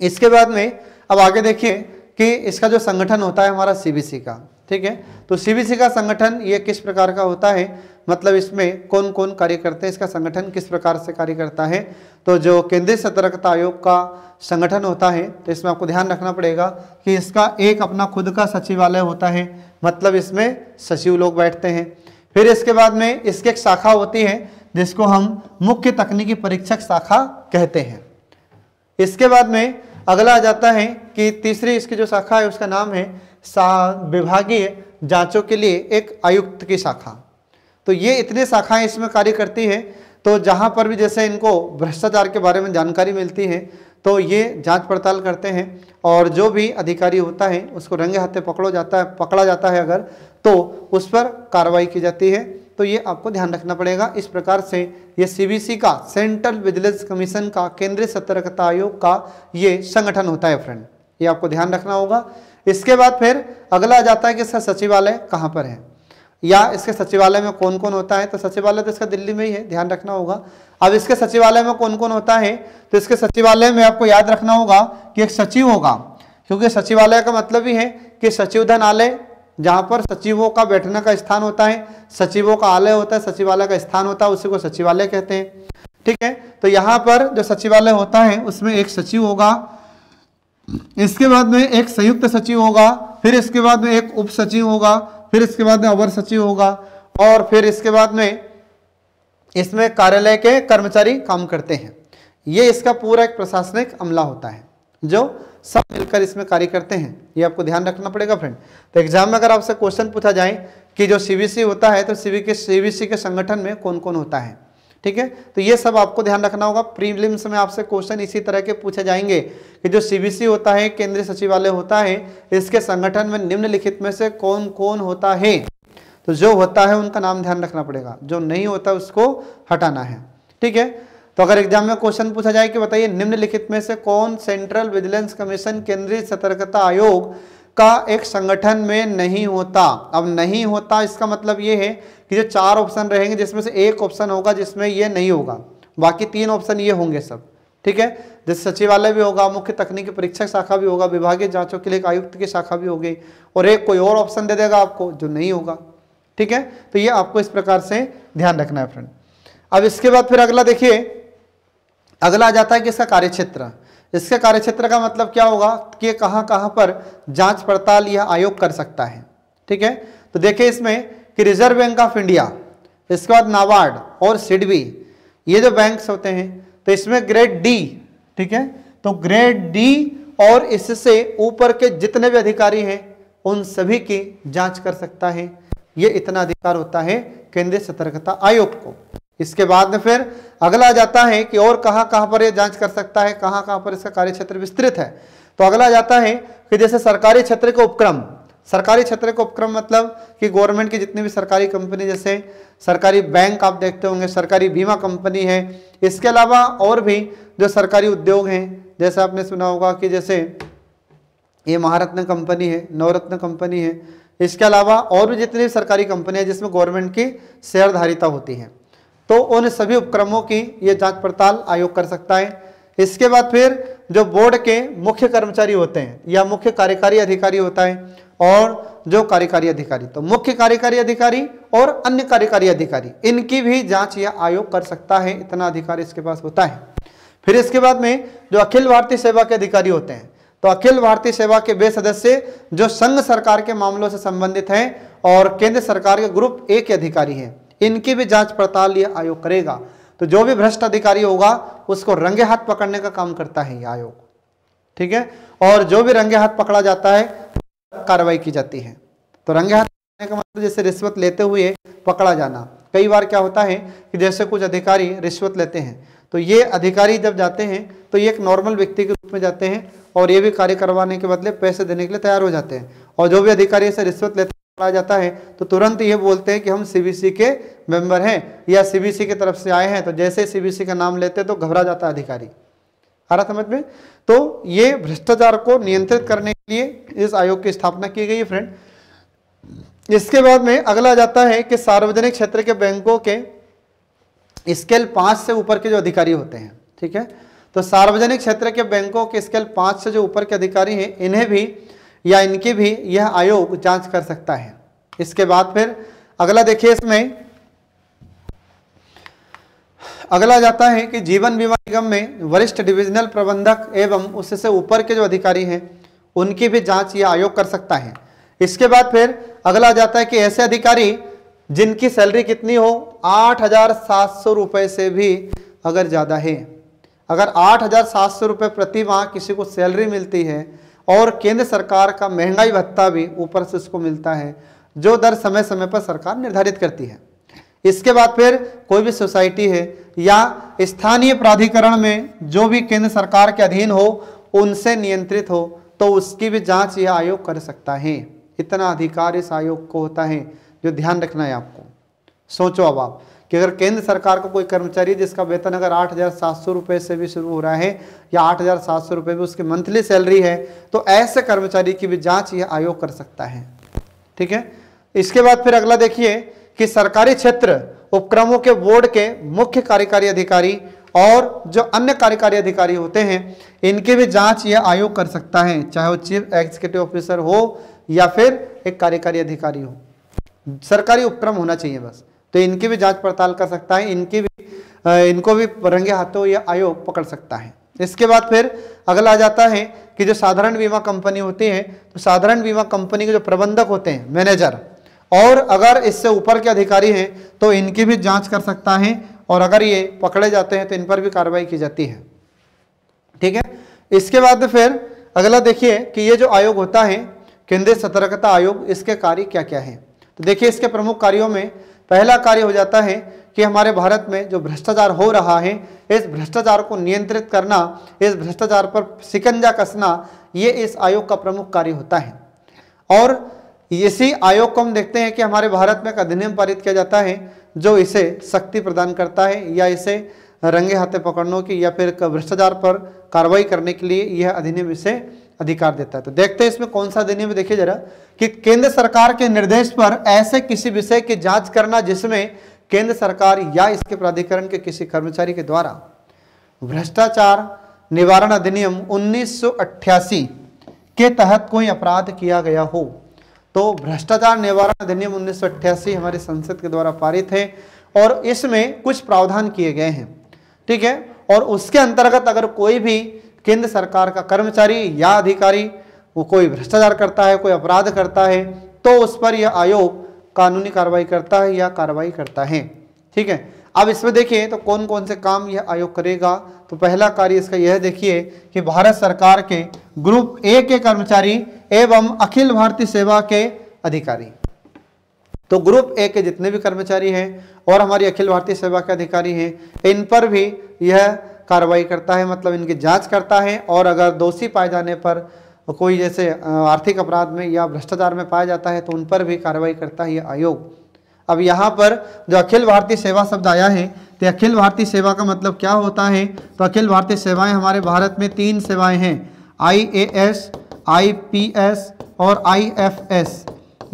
इसके बाद में अब आगे देखिए कि इसका जो संगठन होता है हमारा सीबीसी का, ठीक है, तो सीबीसी का संगठन ये किस प्रकार का होता है, मतलब इसमें कौन कौन कार्य करते हैं, इसका संगठन किस प्रकार से कार्य करता है। तो जो केंद्रीय सतर्कता आयोग का संगठन होता है, तो इसमें आपको ध्यान रखना पड़ेगा कि इसका एक अपना खुद का सचिवालय होता है, मतलब इसमें सचिव लोग बैठते हैं। फिर इसके बाद में इसकी एक शाखा होती है जिसको हम मुख्य तकनीकी परीक्षक शाखा कहते हैं। इसके बाद में अगला आ जाता है कि तीसरी इसकी जो शाखा है उसका नाम है विभागीय जांचों के लिए एक आयुक्त की शाखा। तो ये इतने शाखाएं इसमें कार्य करती हैं, तो जहां पर भी जैसे इनको भ्रष्टाचार के बारे में जानकारी मिलती है तो ये जांच पड़ताल करते हैं, और जो भी अधिकारी होता है उसको रंगे हाथे पकड़ा जाता है अगर, तो उस पर कार्रवाई की जाती है। तो ये आपको ध्यान रखना पड़ेगा। इस प्रकार से ये सीबीसी का, सेंट्रल विजिलेंस कमीशन का, केंद्रीय सतर्कता आयोग का ये संगठन होता है फ्रेंड, ये आपको ध्यान रखना होगा। इसके बाद फिर अगला आ जाता है कि इसका सचिवालय कहाँ पर है, या इसके सचिवालय में कौन कौन होता है। तो सचिवालय तो इसका दिल्ली में ही है, ध्यान रखना होगा। अब इसके सचिवालय में कौन कौन होता है, तो इसके सचिवालय में आपको याद रखना होगा कि एक सचिव होगा, क्योंकि सचिवालय का मतलब ही है कि सचिवालय जहाँ पर सचिवों का बैठने का स्थान होता है, सचिवों का आलय होता है, सचिवालय का स्थान होता है, उसी को सचिवालय कहते हैं। ठीक है, तो यहाँ पर जो सचिवालय होता है उसमें एक सचिव होगा, इसके बाद में एक संयुक्त सचिव होगा, फिर इसके बाद में एक उप सचिव होगा, फिर इसके बाद में अवर सचिव होगा, और फिर इसके बाद में इसमें कार्यालय के कर्मचारी काम करते हैं। ये इसका पूरा एक प्रशासनिक अमला होता है जो सब मिलकर इसमें कार्य करते हैं। ये आपको ध्यान रखना पड़ेगा फ्रेंड। तो एग्जाम में अगर आपसे क्वेश्चन पूछा जाए कि जो सीबीसी होता है तो सीबीसी के संगठन में कौन कौन होता है, ठीक है, तो ये सब आपको ध्यान रखना होगा। प्रीलिम्स में आपसे क्वेश्चन इसी तरह के पूछे जाएंगे कि जो सीबीसी होता है, केंद्रीय सचिवालय होता है, इसके संगठन में निम्नलिखित में से कौन कौन होता है। तो जो होता है उनका नाम ध्यान रखना पड़ेगा, जो नहीं होता उसको हटाना है, ठीक है। तो अगर एग्जाम में क्वेश्चन पूछा जाए कि बताइए निम्नलिखित में से कौन सेंट्रल विजिलेंस कमीशन केंद्रीय सतर्कता आयोग का एक संगठन में नहीं होता। अब नहीं होता इसका मतलब ये है कि जो 4 ऑप्शन रहेंगे जिसमें से एक ऑप्शन होगा जिसमें ये नहीं होगा, बाकी 3 ऑप्शन ये होंगे सब, ठीक है। जैसे सचिवालय भी होगा, मुख्य तकनीकी परीक्षक शाखा भी होगा, विभागीय जांचों के लिए एक आयुक्त की शाखा भी होगी, और एक कोई और ऑप्शन दे देगा आपको जो नहीं होगा, ठीक है। तो ये आपको इस प्रकार से ध्यान रखना है फ्रेंड। अब इसके बाद फिर अगला देखिए, अगला आ जाता है कि इसका कार्यक्षेत्र। इसके कार्यक्षेत्र का मतलब क्या होगा कि कहां कहां पर जांच पड़ताल यह आयोग कर सकता है, ठीक है। तो देखिए इसमें कि रिजर्व बैंक ऑफ इंडिया, इसके बाद नाबार्ड और सिडबी, ये जो बैंक्स होते हैं, तो इसमें ग्रेड डी, ठीक है, तो ग्रेड डी और इससे ऊपर के जितने भी अधिकारी हैं उन सभी की जांच कर सकता है। ये इतना अधिकार होता है केंद्रीय सतर्कता आयोग को। इसके बाद में फिर अगला आ जाता है कि और कहां कहां पर यह जांच कर सकता है, कहां कहां पर इसका कार्यक्षेत्र विस्तृत है। तो अगला आ जाता है कि जैसे सरकारी क्षेत्र के उपक्रम, सरकारी क्षेत्र के उपक्रम मतलब कि गवर्नमेंट की जितनी भी सरकारी कंपनी, जैसे सरकारी बैंक आप देखते होंगे, सरकारी बीमा कंपनी है, इसके अलावा और भी जो सरकारी उद्योग हैं, जैसे आपने सुना होगा कि जैसे ये महारत्न कंपनी है, नवरत्न कंपनी है, इसके अलावा और भी जितनी सरकारी कंपनी है जिसमें गवर्नमेंट की शेयरधारिता होती है, तो उन सभी उपक्रमों की ये जांच पड़ताल आयोग कर सकता है। इसके बाद फिर जो बोर्ड के मुख्य कर्मचारी होते हैं या मुख्य कार्यकारी अधिकारी होता है, और जो कार्यकारी अधिकारी, तो मुख्य कार्यकारी अधिकारी और अन्य कार्यकारी अधिकारी, इनकी भी जांच यह आयोग कर सकता है, इतना अधिकार इसके पास होता है। फिर इसके बाद में जो अखिल भारतीय सेवा के अधिकारी होते हैं, तो अखिल भारतीय सेवा के वे सदस्य जो संघ सरकार के मामलों से संबंधित हैं और केंद्र सरकार के ग्रुप ए के अधिकारी हैं, इनकी भी जांच पड़ताल यह आयोग करेगा। तो जो भी भ्रष्ट अधिकारी होगा उसको रंगे हाथ पकड़ने का काम करता है यह आयोग, ठीक है, और जो भी रंगे हाथ पकड़ा जाता है कार्रवाई की जाती है। तो रंगे हाथ पकड़ने का मतलब जैसे रिश्वत लेते हुए पकड़ा जाना। कई बार क्या होता है कि जैसे कुछ अधिकारी रिश्वत लेते हैं, तो ये अधिकारी जब जाते हैं तो ये एक नॉर्मल व्यक्ति के रूप में जाते हैं और ये भी कार्य करवाने के बदले पैसे देने के लिए तैयार हो जाते हैं, और जो भी अधिकारी ऐसे रिश्वत लेते पकड़ा जाता है तो तुरंत ये बोलते हैं कि हम सीबीसी के मेंबर हैं या सीबीसी की तरफ से आए हैं। तो जैसे सीबीसी का नाम लेते तो घबरा जाता है अधिकारी। आ रहा समझ में? तो ये भ्रष्टाचार को नियंत्रित करने के लिए इस आयोग की स्थापना की गई है फ्रेंड। इसके बाद में अगला जाता है कि सार्वजनिक क्षेत्र के बैंकों के स्केल 5 से ऊपर के जो अधिकारी होते हैं, ठीक है, तो सार्वजनिक क्षेत्र के बैंकों के स्केल 5 से जो ऊपर के अधिकारी हैं, इन्हें भी या इनकी भी यह आयोग जांच कर सकता है। इसके बाद फिर अगला देखिए, इसमें अगला जाता है कि जीवन बीमा निगम में वरिष्ठ डिविजनल प्रबंधक एवं उससे ऊपर के जो अधिकारी हैं उनकी भी जांच यह आयोग कर सकता है। इसके बाद फिर अगला जाता है कि ऐसे अधिकारी जिनकी सैलरी कितनी हो, 8,700 रुपये से भी अगर ज़्यादा है, अगर 8,700 रुपये प्रति माह किसी को सैलरी मिलती है और केंद्र सरकार का महंगाई भत्ता भी ऊपर से उसको मिलता है, जो दर समय समय पर सरकार निर्धारित करती है। इसके बाद फिर कोई भी सोसाइटी है या स्थानीय प्राधिकरण में जो भी केंद्र सरकार के अधीन हो, उनसे नियंत्रित हो, तो उसकी भी जांच यह आयोग कर सकता है। इतना अधिकार इस आयोग को होता है, जो ध्यान रखना है आपको। सोचो अब आप कि अगर केंद्र सरकार का कोई कर्मचारी जिसका वेतन अगर 8,700 रुपये से भी शुरू हो रहा है या 8,700 रुपये भी उसकी मंथली सैलरी है, तो ऐसे कर्मचारी की भी जांच यह आयोग कर सकता है, ठीक है। इसके बाद फिर अगला देखिए कि सरकारी क्षेत्र उपक्रमों के बोर्ड के मुख्य कार्यकारी अधिकारी और जो अन्य कार्यकारी अधिकारी होते हैं, इनकी भी जांच यह आयोग कर सकता है, चाहे वो चीफ एग्जीक्यूटिव ऑफिसर हो या फिर एक कार्यकारी अधिकारी हो, सरकारी उपक्रम होना चाहिए बस। तो इनकी भी जांच पड़ताल कर सकता है, इनको भी रंगे हाथों यह आयोग पकड़ सकता है, इसके बाद फिर अगला आ जाता है कि जो साधारण बीमा कंपनी होती है, तो साधारण बीमा कंपनी के जो प्रबंधक होते हैं, मैनेजर, और अगर इससे ऊपर के अधिकारी हैं तो इनकी भी जांच कर सकता है, और अगर ये पकड़े जाते हैं तो इन पर भी कार्रवाई की जाती है। ठीक है, इसके बाद फिर अगला देखिए कि ये जो आयोग होता है केंद्रीय सतर्कता आयोग, इसके कार्य क्या क्या है। तो देखिए इसके प्रमुख कार्यों में पहला कार्य हो जाता है कि हमारे भारत में जो भ्रष्टाचार हो रहा है, इस भ्रष्टाचार को नियंत्रित करना, इस भ्रष्टाचार पर शिकंजा कसना, ये इस आयोग का प्रमुख कार्य होता है। और इसी आयोग को हम देखते हैं कि हमारे भारत में एक अधिनियम पारित किया जाता है जो इसे शक्ति प्रदान करता है, या इसे रंगे हाथे पकड़ने की या फिर भ्रष्टाचार पर कार्रवाई करने के लिए यह अधिनियम इसे अधिकार देता है। तो देखते हैं इसमें कौन सा अधिनियम है। देखिए जरा कि केंद्र सरकार के निर्देश पर ऐसे किसी विषय की जांच करना जिसमें केंद्र सरकार या इसके प्राधिकरण के किसी कर्मचारी के द्वारा भ्रष्टाचार निवारण अधिनियम 1988 के तहत कोई अपराध किया गया हो। तो भ्रष्टाचार निवारण अधिनियम 1988 हमारी संसद के द्वारा पारित है और इसमें कुछ प्रावधान किए गए हैं। ठीक है, और उसके अंतर्गत अगर कोई भी केंद्र सरकार का कर्मचारी या अधिकारी वो कोई भ्रष्टाचार करता है, कोई अपराध करता है, तो उस पर यह आयोग कानूनी कार्रवाई करता है या कार्रवाई करता है। ठीक है, अब इसमें देखिए तो कौन कौन से काम यह आयोग करेगा। तो पहला कार्य इसका यह देखिए कि भारत सरकार के ग्रुप ए के कर्मचारी एवं अखिल भारतीय सेवा के अधिकारी, तो ग्रुप ए के जितने भी कर्मचारी हैं और हमारी अखिल भारतीय सेवा के अधिकारी हैं, इन पर भी यह कार्रवाई करता है, मतलब इनकी जांच करता है। और अगर दोषी पाए जाने पर कोई जैसे आर्थिक अपराध में या भ्रष्टाचार में पाया जाता है तो उन पर भी कार्रवाई करता है यह आयोग। अब यहाँ पर जो अखिल भारतीय सेवा शब्द आया है, तो अखिल भारतीय सेवा का मतलब क्या होता है। तो अखिल भारतीय सेवाएं हमारे भारत में 3 सेवाएं हैं, IAS, IPS और IFS।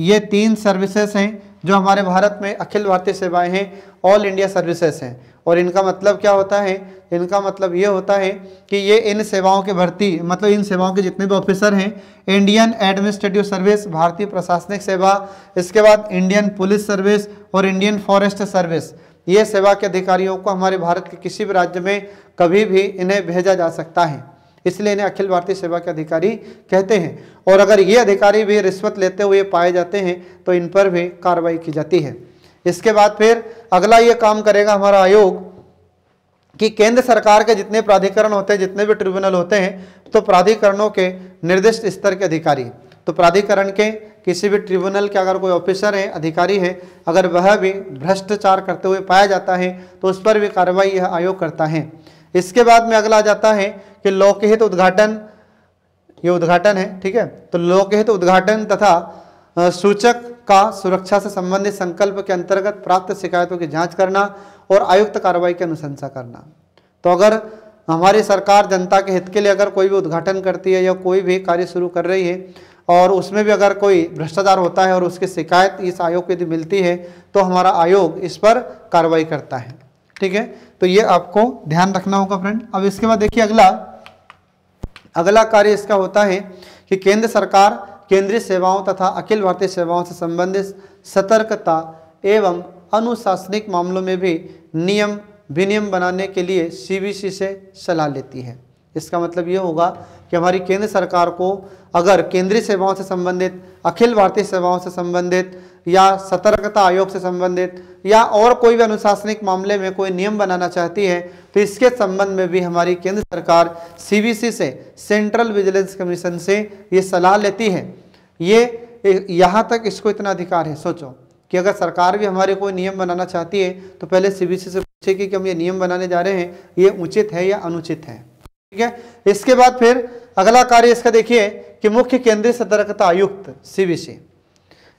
ये 3 सर्विसेज हैं जो हमारे भारत में अखिल भारतीय सेवाएं हैं, ऑल इंडिया सर्विसेज हैं। और इनका मतलब क्या होता है, इनका मतलब ये होता है कि ये इन सेवाओं की भर्ती, मतलब इन सेवाओं के जितने भी ऑफिसर हैं, इंडियन एडमिनिस्ट्रेटिव सर्विस, भारतीय प्रशासनिक सेवा, इसके बाद इंडियन पुलिस सर्विस और इंडियन फॉरेस्ट सर्विस, ये सेवा के अधिकारियों को हमारे भारत के किसी भी राज्य में कभी भी इन्हें भेजा जा सकता है, इसलिए इन्हें अखिल भारतीय सेवा के अधिकारी कहते हैं। और अगर ये अधिकारी भी रिश्वत लेते हुए पाए जाते हैं तो इन पर भी कार्रवाई की जाती है। इसके बाद फिर अगला ये काम करेगा हमारा आयोग कि केंद्र सरकार के जितने प्राधिकरण होते हैं, जितने भी ट्रिब्यूनल होते हैं, तो प्राधिकरणों के निर्दिष्ट स्तर के अधिकारी, तो प्राधिकरण के किसी भी ट्रिब्यूनल के अगर कोई ऑफिसर है, अधिकारी है, अगर वह भी भ्रष्टाचार करते हुए पाया जाता है तो उस पर भी कार्रवाई यह आयोग करता है। इसके बाद में अगला आ जाता है कि लोकहित उद्घाटन, ये उद्घाटन है, ठीक है, तो लोकहित उद्घाटन तथा सूचक का सुरक्षा से संबंधित संकल्प के अंतर्गत प्राप्त शिकायतों की जांच करना और आयुक्त कार्रवाई की अनुशंसा करना। तो अगर हमारी सरकार जनता के हित के लिए अगर कोई भी उद्घाटन करती है या कोई भी कार्य शुरू कर रही है और उसमें भी अगर कोई भ्रष्टाचार होता है और उसकी शिकायत इस आयोग को यदि मिलती है तो हमारा आयोग इस पर कार्रवाई करता है। ठीक है, तो ये आपको ध्यान रखना होगा फ्रेंड। अब इसके बाद देखिए अगला कार्य इसका होता है कि केंद्र सरकार केंद्रीय सेवाओं तथा अखिल भारतीय सेवाओं से संबंधित सतर्कता एवं अनुशासनिक मामलों में भी नियम विनियम बनाने के लिए CBC से सलाह लेती है। इसका मतलब ये होगा कि हमारी केंद्र सरकार को अगर केंद्रीय सेवाओं से संबंधित, अखिल भारतीय सेवाओं से संबंधित या सतर्कता आयोग से संबंधित या और कोई भी अनुशासनिक मामले में कोई नियम बनाना चाहती है तो इसके संबंध में भी हमारी केंद्र सरकार CBC से, सेंट्रल विजिलेंस कमीशन से ये सलाह लेती है। ये यहाँ तक इसको इतना अधिकार है, सोचो कि अगर सरकार भी हमारे कोई नियम बनाना चाहती है तो पहले CBC से पूछेगी कि हम ये नियम बनाने जा रहे हैं, ये उचित है या अनुचित है। ठीक है, इसके बाद फिर अगला कार्य इसका देखिए कि मुख्य केंद्रीय सतर्कता आयुक्त CBC,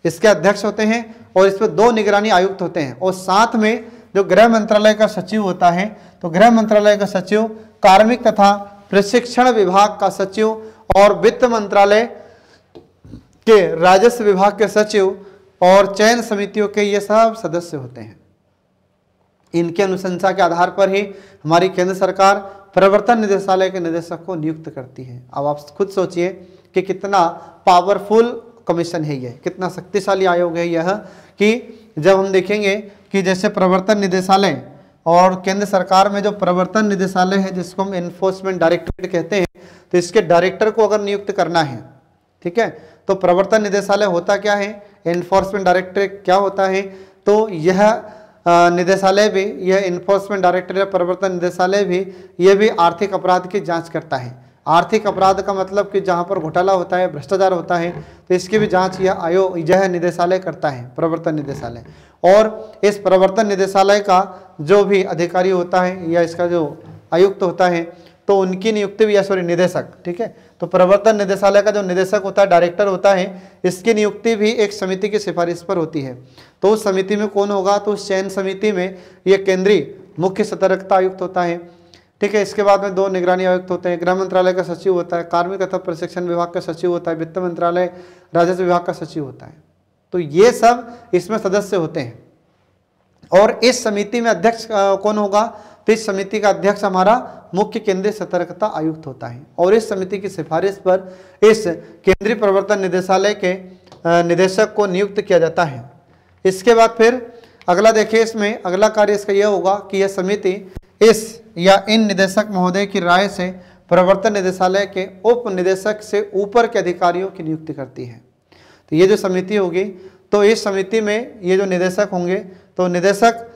इसके अध्यक्ष होते हैं और इस पर 2 निगरानी आयुक्त होते हैं और साथ में जो गृह मंत्रालय का सचिव होता है, तो गृह मंत्रालय का सचिव, कार्मिक तथा प्रशिक्षण विभाग का सचिव और वित्त मंत्रालय के राजस्व विभाग के सचिव और चयन समितियों के ये सब सदस्य होते हैं। इनके अनुशंसा के आधार पर ही हमारी केंद्र सरकार प्रवर्तन निदेशालय के निदेशक को नियुक्त करती है। अब आप खुद सोचिए कि कितना पावरफुल कमीशन है ये, कितना शक्तिशाली आयोग है यह, कि जब हम देखेंगे कि जैसे प्रवर्तन निदेशालय और केंद्र सरकार में जो प्रवर्तन निदेशालय है जिसको हम एनफोर्समेंट डायरेक्टरेट कहते हैं, तो इसके डायरेक्टर को अगर नियुक्त करना है, ठीक है, तो प्रवर्तन निदेशालय होता क्या है, एनफोर्समेंट डायरेक्टरेट क्या होता है, तो यह निदेशालय भी, यह एनफोर्समेंट डायरेक्टरेट प्रवर्तन निदेशालय भी, यह भी आर्थिक अपराध की जांच करता है। आर्थिक अपराध का मतलब कि जहां पर घोटाला होता है, भ्रष्टाचार होता है, तो इसकी भी जांच यह आयोग, यह निदेशालय करता है, प्रवर्तन निदेशालय। और इस प्रवर्तन निदेशालय का जो भी अधिकारी होता है या इसका जो आयुक्त होता है, तो उनकी नियुक्ति भी, या सॉरी निदेशक, ठीक है, तो प्रवर्तन निदेशालय का जो निदेशक होता है, डायरेक्टर होता है, इसकी नियुक्ति भी एक समिति की सिफारिश पर होती है। तो उस समिति में कौन होगा, तो उस चयन समिति में ये केंद्रीय मुख्य सतर्कता आयुक्त होता है, ठीक है। इसके बाद में 2 निगरानी आयुक्त होते हैं, गृह मंत्रालय का सचिव होता है, कार्मिक तथा प्रशिक्षण विभाग का सचिव होता है, वित्त मंत्रालय राजस्व विभाग का सचिव होता है। तो ये सब इसमें सदस्य होते हैं। और इस समिति में अध्यक्ष कौन होगा, तो इस समिति का अध्यक्ष हमारा मुख्य केंद्रीय सतर्कता आयुक्त होता है। और इस समिति की सिफारिश पर इस केंद्रीय प्रवर्तन निदेशालय के निदेशक को नियुक्त किया जाता है। इसके बाद फिर अगला देखिए, इसमें अगला कार्य इसका यह होगा कि यह समिति इस या इन निदेशक महोदय की राय से प्रवर्तन निदेशालय के उप निदेशक से ऊपर के अधिकारियों की नियुक्ति करती है। तो ये जो समिति होगी, तो इस समिति में ये जो निदेशक होंगे, तो निदेशक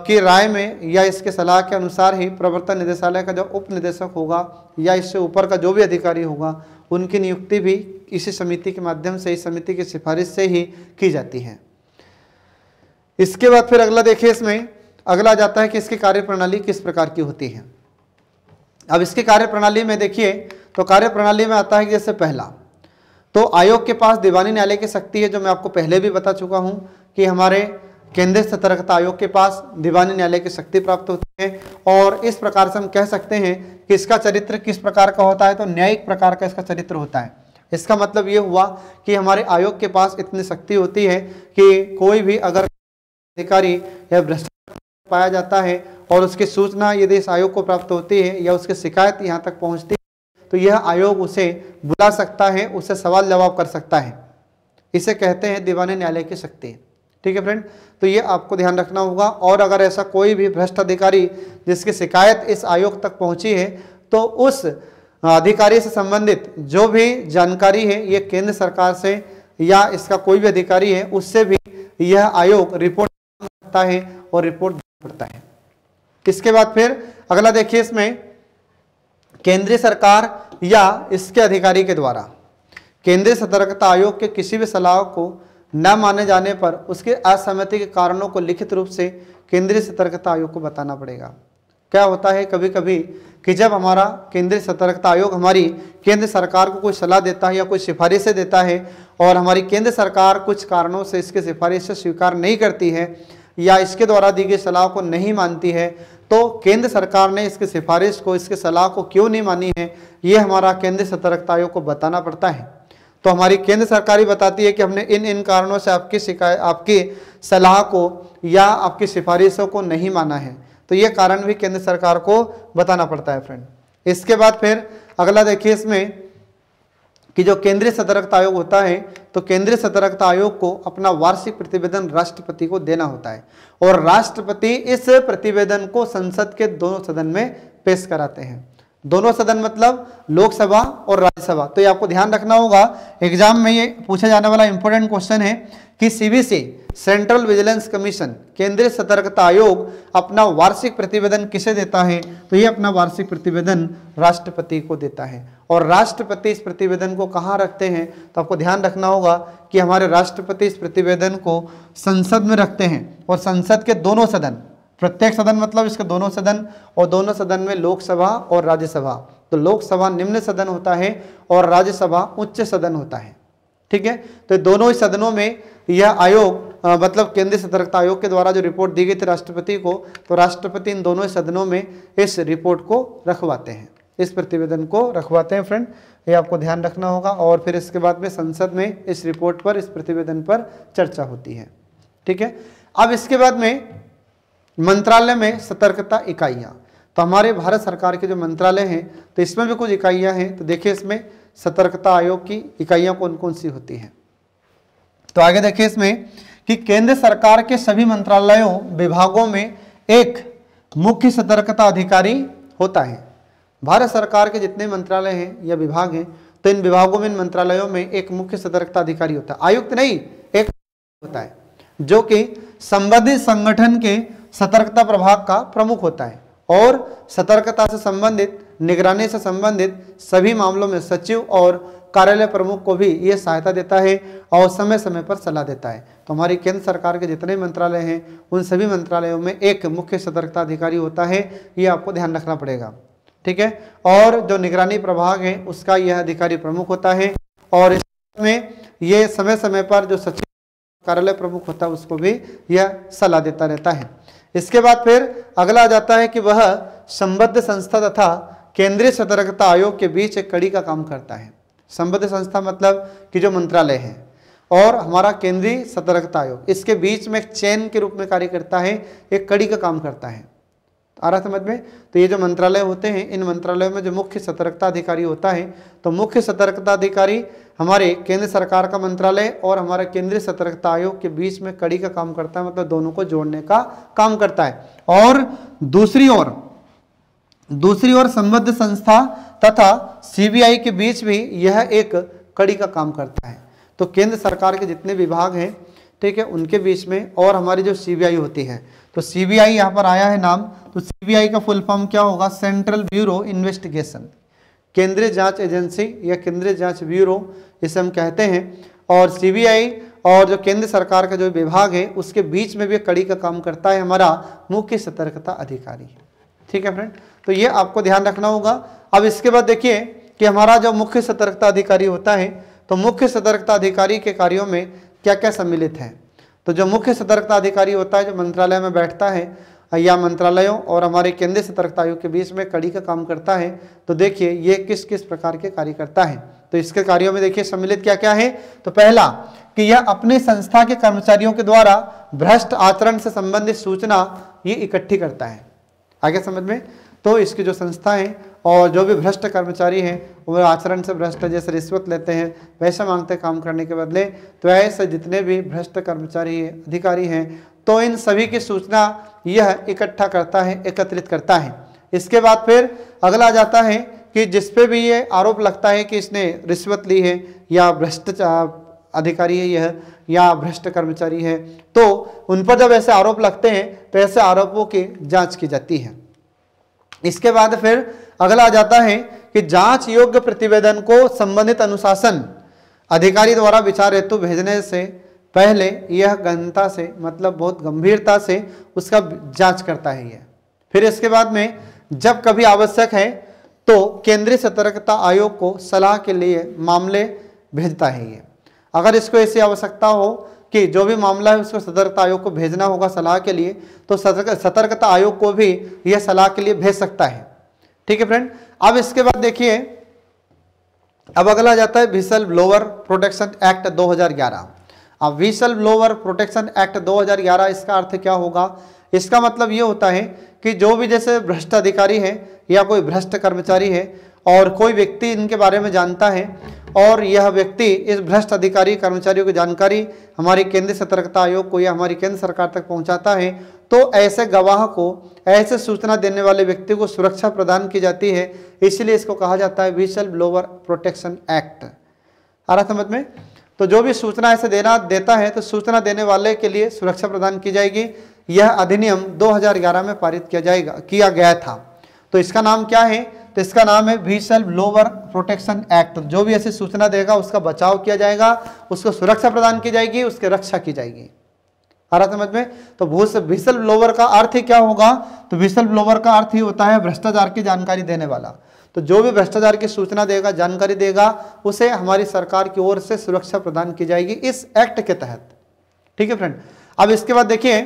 की राय में या इसके सलाह के अनुसार ही प्रवर्तन निदेशालय का जो उप निदेशक होगा या इससे ऊपर का जो भी अधिकारी होगा, उनकी नियुक्ति भी इसी समिति के माध्यम से, इस समिति की सिफारिश से ही की जाती है। इसके बाद फिर अगला देखिए, इसमें अगला जाता है कि इसकी कार्यप्रणाली किस प्रकार की होती है। अब इसकी कार्यप्रणाली में देखिए, तो कार्यप्रणाली में आता है कि जैसे पहला, तो आयोग के पास दीवानी न्यायालय की शक्ति है, जो मैं आपको पहले भी बता चुका हूं कि हमारे केंद्रीय सतर्कता आयोग के पास दीवानी न्यायालय की शक्ति प्राप्त होती है। और इस प्रकार से हम कह सकते हैं कि इसका चरित्र किस प्रकार का होता है, तो न्यायिक प्रकार का इसका चरित्र होता है। इसका मतलब ये हुआ कि हमारे आयोग के पास इतनी शक्ति होती है कि कोई भी अगर अधिकारी या भ्रष्टाचार पाया जाता है और उसकी सूचना यदि इस आयोग को प्राप्त होती है या उसकी शिकायत यहाँ तक पहुँचती है, तो यह आयोग उसे बुला सकता है, उससे सवाल जवाब कर सकता है। इसे कहते हैं दीवानी न्यायालय की शक्ति, ठीक है फ्रेंड। तो ये आपको ध्यान रखना होगा। और अगर ऐसा कोई भी भ्रष्ट अधिकारी जिसकी शिकायत इस आयोग तक पहुंची है, तो उस अधिकारी से संबंधित जो भी जानकारी है, ये केंद्र सरकार से या इसका कोई भी अधिकारी है उससे भी यह आयोग रिपोर्ट करता है और रिपोर्ट पड़ता है। इसके बाद फिर अगला देखिए, इसमें केंद्रीय सरकार या इसके अधिकारी के द्वारा केंद्रीय सतर्कता आयोग के किसी भी सलाह को न माने जाने पर उसके असहमति के कारणों को लिखित रूप से केंद्रीय सतर्कता आयोग को बताना पड़ेगा। क्या होता है कभी कभी कि जब हमारा केंद्रीय सतर्कता आयोग हमारी केंद्र सरकार को कोई सलाह देता है या कोई सिफारिशें देता है और हमारी केंद्र सरकार कुछ कारणों से इसके सिफारिशें स्वीकार नहीं करती है या इसके द्वारा दी गई सलाह को नहीं मानती है, तो केंद्र सरकार ने इसकी सिफारिश को, इसके सलाह को क्यों नहीं मानी है, ये हमारा केंद्रीय सतर्कता आयोग को बताना पड़ता है। तो हमारी केंद्र सरकार ही बताती है कि हमने इन कारणों से आपकी शिकायत, आपकी सलाह को या आपकी सिफारिशों को नहीं माना है, तो ये कारण भी केंद्र सरकार को बताना पड़ता है फ्रेंड। इसके बाद फिर अगला देखिए, इसमें कि जो केंद्रीय सतर्कता आयोग होता है, तो केंद्रीय सतर्कता आयोग को अपना वार्षिक प्रतिवेदन राष्ट्रपति को देना होता है और राष्ट्रपति इस प्रतिवेदन को संसद के दोनों सदन में पेश कराते हैं। दोनों सदन मतलब लोकसभा और राज्यसभा। तो ये आपको ध्यान रखना होगा, एग्जाम में ये पूछा जाने वाला इंपॉर्टेंट क्वेश्चन है कि सीवीसी सेंट्रल विजिलेंस कमीशन, केंद्रीय सतर्कता आयोग अपना वार्षिक प्रतिवेदन किसे देता है, तो ये अपना वार्षिक प्रतिवेदन राष्ट्रपति को देता है। और राष्ट्रपति इस प्रतिवेदन को कहाँ रखते हैं, तो आपको ध्यान रखना होगा कि हमारे राष्ट्रपति इस प्रतिवेदन को संसद में रखते हैं और संसद के दोनों सदन, प्रत्येक सदन मतलब इसके दोनों सदन, और दोनों सदन में लोकसभा और राज्यसभा, तो लोकसभा निम्न सदन होता है और राज्यसभा उच्च सदन होता है, ठीक है। तो दोनों ही सदनों में यह आयोग मतलब केंद्रीय सतर्कता आयोग के द्वारा जो रिपोर्ट दी गई थी राष्ट्रपति को, तो राष्ट्रपति इन दोनों ही सदनों में इस रिपोर्ट को रखवाते हैं, इस प्रतिवेदन को रखवाते हैं फ्रेंड, ये आपको ध्यान रखना होगा। और फिर इसके बाद में संसद में इस रिपोर्ट पर, इस प्रतिवेदन पर चर्चा होती है, ठीक है। अब इसके बाद में मंत्रालय में सतर्कता इकाइयाँ, तो हमारे भारत सरकार के जो मंत्रालय हैं, तो इसमें भी कुछ इकाइयाँ हैं। तो देखिए इसमें सतर्कता आयोग की इकाइयाँ कौन कौन सी होती हैं। तो आगे देखिए इसमें कि केंद्र सरकार के सभी मंत्रालयों, विभागों में एक मुख्य सतर्कता अधिकारी होता है। भारत सरकार के जितने मंत्रालय हैं या विभाग हैं, तो इन विभागों में, इन मंत्रालयों में एक मुख्य सतर्कता अधिकारी होता है। आयुक्त नहीं, एक होता है जो कि संबंधित संगठन के सतर्कता प्रभाग का प्रमुख होता है और सतर्कता से संबंधित, निगरानी से संबंधित सभी मामलों में सचिव और कार्यालय प्रमुख को भी यह सहायता देता है और समय समय पर सलाह देता है। तो हमारी केंद्र सरकार के जितने मंत्रालय हैं उन सभी मंत्रालयों में एक मुख्य सतर्कता अधिकारी होता है, ये आपको ध्यान रखना पड़ेगा, ठीक है। और जो निगरानी प्रभाग है उसका यह अधिकारी प्रमुख होता है और इसमें ये समय समय पर जो सचिव कार्यालय प्रमुख होता है उसको भी यह सलाह देता रहता है। इसके बाद फिर अगला आ जाता है कि वह संबद्ध संस्था तथा केंद्रीय सतर्कता आयोग के बीच एक कड़ी का काम करता है। संबद्ध संस्था मतलब कि जो मंत्रालय है और हमारा केंद्रीय सतर्कता आयोग, इसके बीच में एक चेन के रूप में कार्य करता है, एक कड़ी का काम करता है। आ रहा समझ में? तो ये जो मंत्रालय होते हैं, इन मंत्रालयों में जो मुख्य सतर्कता अधिकारी होता है, तो मुख्य सतर्कता अधिकारी हमारे केंद्र सरकार का मंत्रालय और हमारा केंद्रीय सतर्कता आयोग के बीच में कड़ी का काम करता है, मतलब दोनों को जोड़ने का काम करता है। और दूसरी ओर संबद्ध संस्था तथा सीबीआई के बीच भी यह एक कड़ी का काम करता है। तो केंद्र सरकार के जितने विभाग हैं, ठीक है, उनके बीच में और हमारी जो सीबीआई होती है, तो सीबीआई यहाँ पर आया है नाम, तो सीबीआई का फुल फॉर्म क्या होगा? सेंट्रल ब्यूरो इन्वेस्टिगेशन, केंद्रीय जांच एजेंसी या केंद्रीय जांच ब्यूरो इसे हम कहते हैं। और सीबीआई और जो केंद्र सरकार का जो विभाग है उसके बीच में भी कड़ी का काम करता है हमारा मुख्य सतर्कता अधिकारी, ठीक है फ्रेंड। तो ये आपको ध्यान रखना होगा। अब इसके बाद देखिए कि हमारा जो मुख्य सतर्कता अधिकारी होता है, तो मुख्य सतर्कता अधिकारी के कार्यों में क्या क्या सम्मिलित है। तो जो मुख्य सतर्कता अधिकारी होता है, जो मंत्रालय में बैठता है या मंत्रालयों और हमारे केंद्रीय सतर्कता आयोग के बीच में कड़ी का काम करता है, तो देखिए ये किस किस प्रकार के कार्य करता है। तो इसके कार्यों में देखिए सम्मिलित क्या क्या है। तो पहला कि यह अपने संस्था के कर्मचारियों के द्वारा भ्रष्ट आचरण से संबंधित सूचना ये इकट्ठी करता है। आगे समझ में? तो इसकी जो संस्था है और जो भी भ्रष्ट कर्मचारी हैं वो आचरण से भ्रष्ट, जैसे रिश्वत लेते हैं, पैसा मांगते हैं काम करने के बदले, तो ऐसे जितने भी भ्रष्ट कर्मचारी अधिकारी हैं, तो इन सभी की सूचना यह इकट्ठा करता है, एकत्रित करता है। इसके बाद फिर अगला आ जाता है कि जिसपे भी ये आरोप लगता है कि इसने रिश्वत ली है या भ्रष्ट अधिकारी है यह या भ्रष्ट कर्मचारी है, तो उन पर जब ऐसे आरोप लगते हैं तो ऐसे आरोपों की जांच की जाती है। इसके बाद फिर अगला आ जाता है कि जांच योग्य प्रतिवेदन को संबंधित अनुशासन अधिकारी द्वारा विचार हेतु भेजने से पहले यह गहनता से, मतलब बहुत गंभीरता से उसका जांच करता है यह। फिर इसके बाद में जब कभी आवश्यक है तो केंद्रीय सतर्कता आयोग को सलाह के लिए मामले भेजता है ये। अगर इसको ऐसी आवश्यकता हो कि जो भी मामला है उसको सतर्कता आयोग को भेजना होगा सलाह के लिए, तो सतर्कता आयोग को भी यह सलाह के लिए भेज सकता है, ठीक है फ्रेंड। अब इसके बाद देखिए, अब अगला जाता है व्हिसल ब्लोअर प्रोटेक्शन एक्ट 2011। अब व्हिसल ब्लोअर प्रोटेक्शन एक्ट 2011, इसका अर्थ क्या होगा? इसका मतलब ये होता है कि जो भी जैसे भ्रष्ट अधिकारी है या कोई भ्रष्ट कर्मचारी है और कोई व्यक्ति इनके बारे में जानता है और यह व्यक्ति इस भ्रष्ट अधिकारी कर्मचारियों की जानकारी हमारी केंद्रीय सतर्कता आयोग को या हमारी केंद्र सरकार तक पहुंचाता है, तो ऐसे गवाह को, ऐसे सूचना देने वाले व्यक्ति को सुरक्षा प्रदान की जाती है। इसलिए इसको कहा जाता है व्हिसल ब्लोअर प्रोटेक्शन एक्ट। आ रहा समझ में? तो जो भी सूचना ऐसे देता है तो सूचना देने वाले के लिए सुरक्षा प्रदान की जाएगी। यह अधिनियम 2011 में पारित किया गया था। तो इसका नाम क्या है? तो इसका नाम है व्हिसल ब्लोअर प्रोटेक्शन एक्ट। जो भी ऐसी सूचना देगा उसका बचाव किया जाएगा, उसको सुरक्षा प्रदान की जाएगी, उसकी रक्षा की जाएगी। आ रहा समझ में? तो व्हिसल ब्लोअर का अर्थ ही क्या होगा? तो व्हिसल ब्लोअर का अर्थ ही होता है भ्रष्टाचार की जानकारी देने वाला। तो जो भी भ्रष्टाचार की सूचना देगा, जानकारी देगा, उसे हमारी सरकार की ओर से सुरक्षा प्रदान की जाएगी इस एक्ट के तहत, ठीक है फ्रेंड। अब इसके बाद देखिए,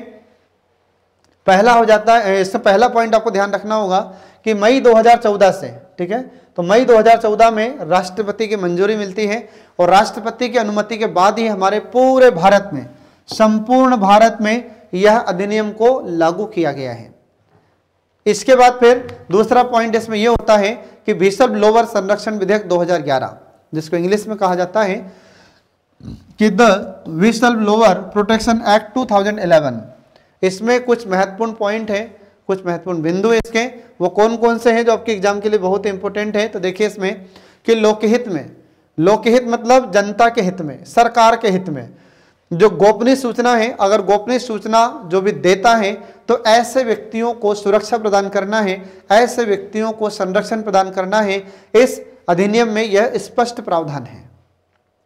पहला हो जाता है, इससे पहला पॉइंट आपको ध्यान रखना होगा कि मई 2014 से, ठीक है, तो मई 2014 में राष्ट्रपति की मंजूरी मिलती है और राष्ट्रपति की अनुमति के बाद ही हमारे पूरे भारत में, संपूर्ण भारत में यह अधिनियम को लागू किया गया है। इसके बाद फिर दूसरा पॉइंट इसमें यह होता है कि व्हिसल ब्लोअर संरक्षण विधेयक 2011, जिसको इंग्लिश में कहा जाता है कि the whistle blower protection act 2011, इसमें कुछ महत्वपूर्ण पॉइंट है कुछ महत्वपूर्ण बिंदु इसके वो कौन कौन से हैं जो आपके एग्जाम के लिए बहुत इंपॉर्टेंट है। तो देखिए इसमें कि लोकहित में, लोकहित मतलब जनता के हित में, सरकार के हित में जो गोपनीय सूचना है, अगर गोपनीय सूचना जो भी देता है तो ऐसे व्यक्तियों को सुरक्षा प्रदान करना है, ऐसे व्यक्तियों को संरक्षण प्रदान करना है। इस अधिनियम में यह स्पष्ट प्रावधान है।